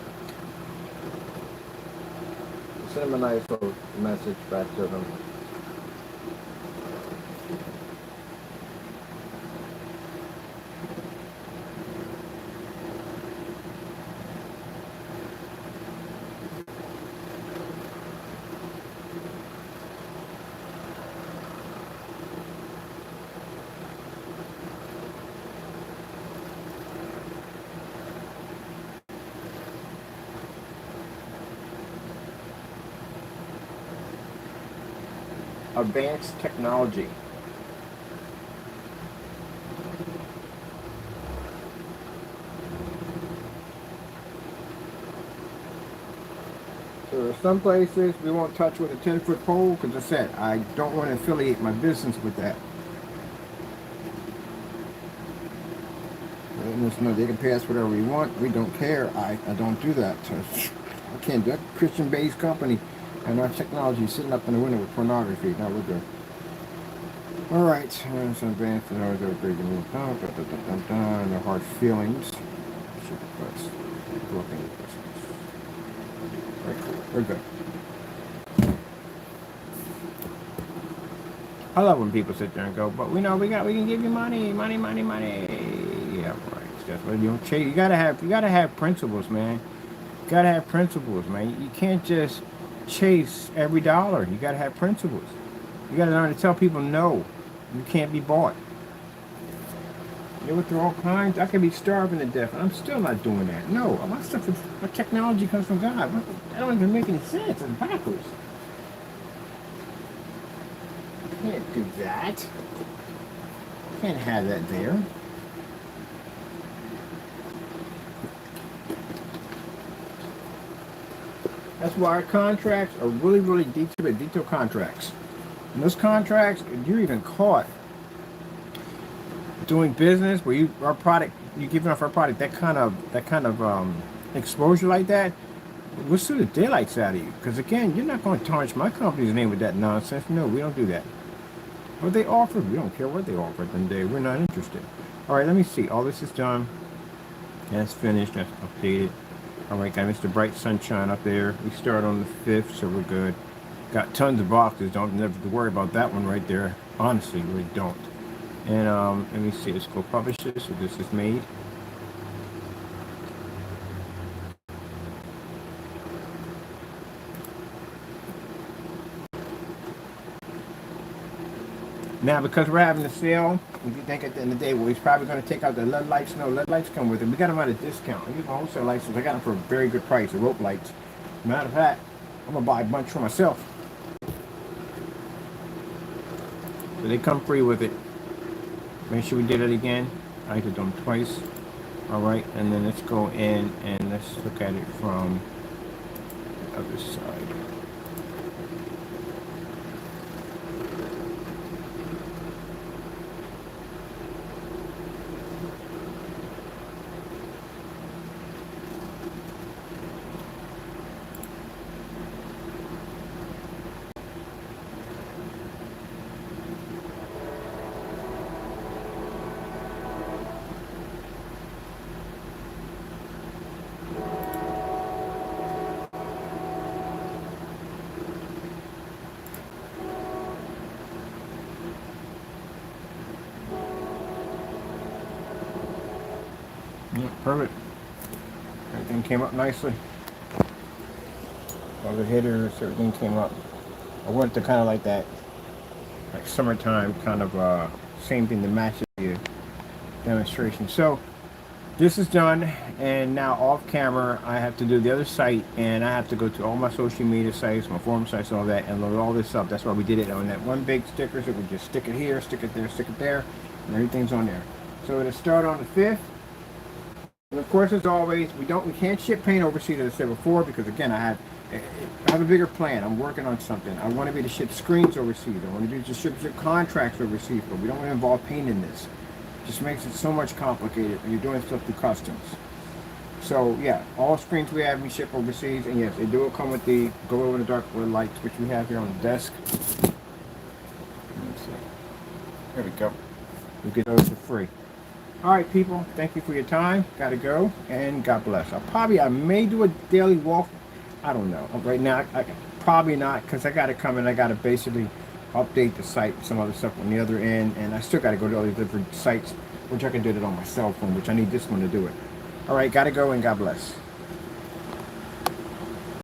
Send them a nice little message back to them. Advanced technology. So there's some places we won't touch with a 10-foot pole because I said I don't want to affiliate my business with that. No, they can pay us whatever we want. We don't care. I don't do that. So I can't do that. Christian-based company. And our technology is sitting up in the window with pornography. Now we're good. All right. Some advanced and others are great. No hard feelings. We're good. I love when people sit there and go, but we know we can give you money. Yeah, right. That's what you don't chase. You gotta have principles, man. You gotta have principles, man. You can't just chase every dollar. You gotta have principles. You gotta learn to tell people no. You can't be bought. You know, through all kinds. I could be starving to death. I'm still not doing that. No, my technology comes from God. That don't even make any sense. It's backwards. You can't do that. You can't have that there. That's why our contracts are really, really detailed contracts. And those contracts, if you're even caught doing business where you're giving off our product that kind of exposure like that, we'll sue the daylights out of you. Because again, you're not going to tarnish my company's name with that nonsense. No, we don't do that. What they offered, we don't care what they offered. Then we're not interested. All right, let me see. All this is done. That's finished. That's updated. All right, got Mr. Bright Sunshine up there. We start on the 5th, so we're good. Got tons of boxes. Don't never have to worry about that one right there. Honestly, we don't. And let me see. Let's go publish this. So this is made. Now, because we're having a sale, if you think at the end of the day, well, he's probably going to take out the LED lights. No, LED lights come with it. We got them at a discount. I use my wholesale license. I got them for a very good price, the rope lights. Matter of fact, I'm going to buy a bunch for myself. So they come free with it. Make sure we did it again. I did them twice. All right, and then let's go in and let's look at it from the other side. Yeah, perfect. Everything came up nicely. All the headers, everything came up. I went to kind of like that, like summertime kind of same thing that matches the demonstration. So this is done, and now off camera I have to do the other site, and I have to go to all my social media sites, my forum sites, all that, and load all this up. That's why we did it on that one big sticker. So we just stick it here, stick it there, and everything's on there. So it'll start on the 5th. And of course, as always, we can't ship paint overseas, as I said before, because again, I have a bigger plan. I'm working on something. I want to be to ship screens overseas. I want to do to ship contracts overseas, but we don't want to involve paint in this. It just makes it so much complicated when you're doing stuff through customs. So yeah, all screens we ship overseas, and yes, they do come with the glow in the dark lights, which we have here on the desk. Let's see. There we go. You get those for free. All right, people. Thank you for your time. Gotta go, and God bless. I may do a daily walk. I don't know. Right now, I probably not, because I gotta come and I gotta basically update the site and some other stuff on the other end, and I still gotta go to all these different sites, which I can do it on my cell phone, which I need this one to do it. All right, gotta go, and God bless.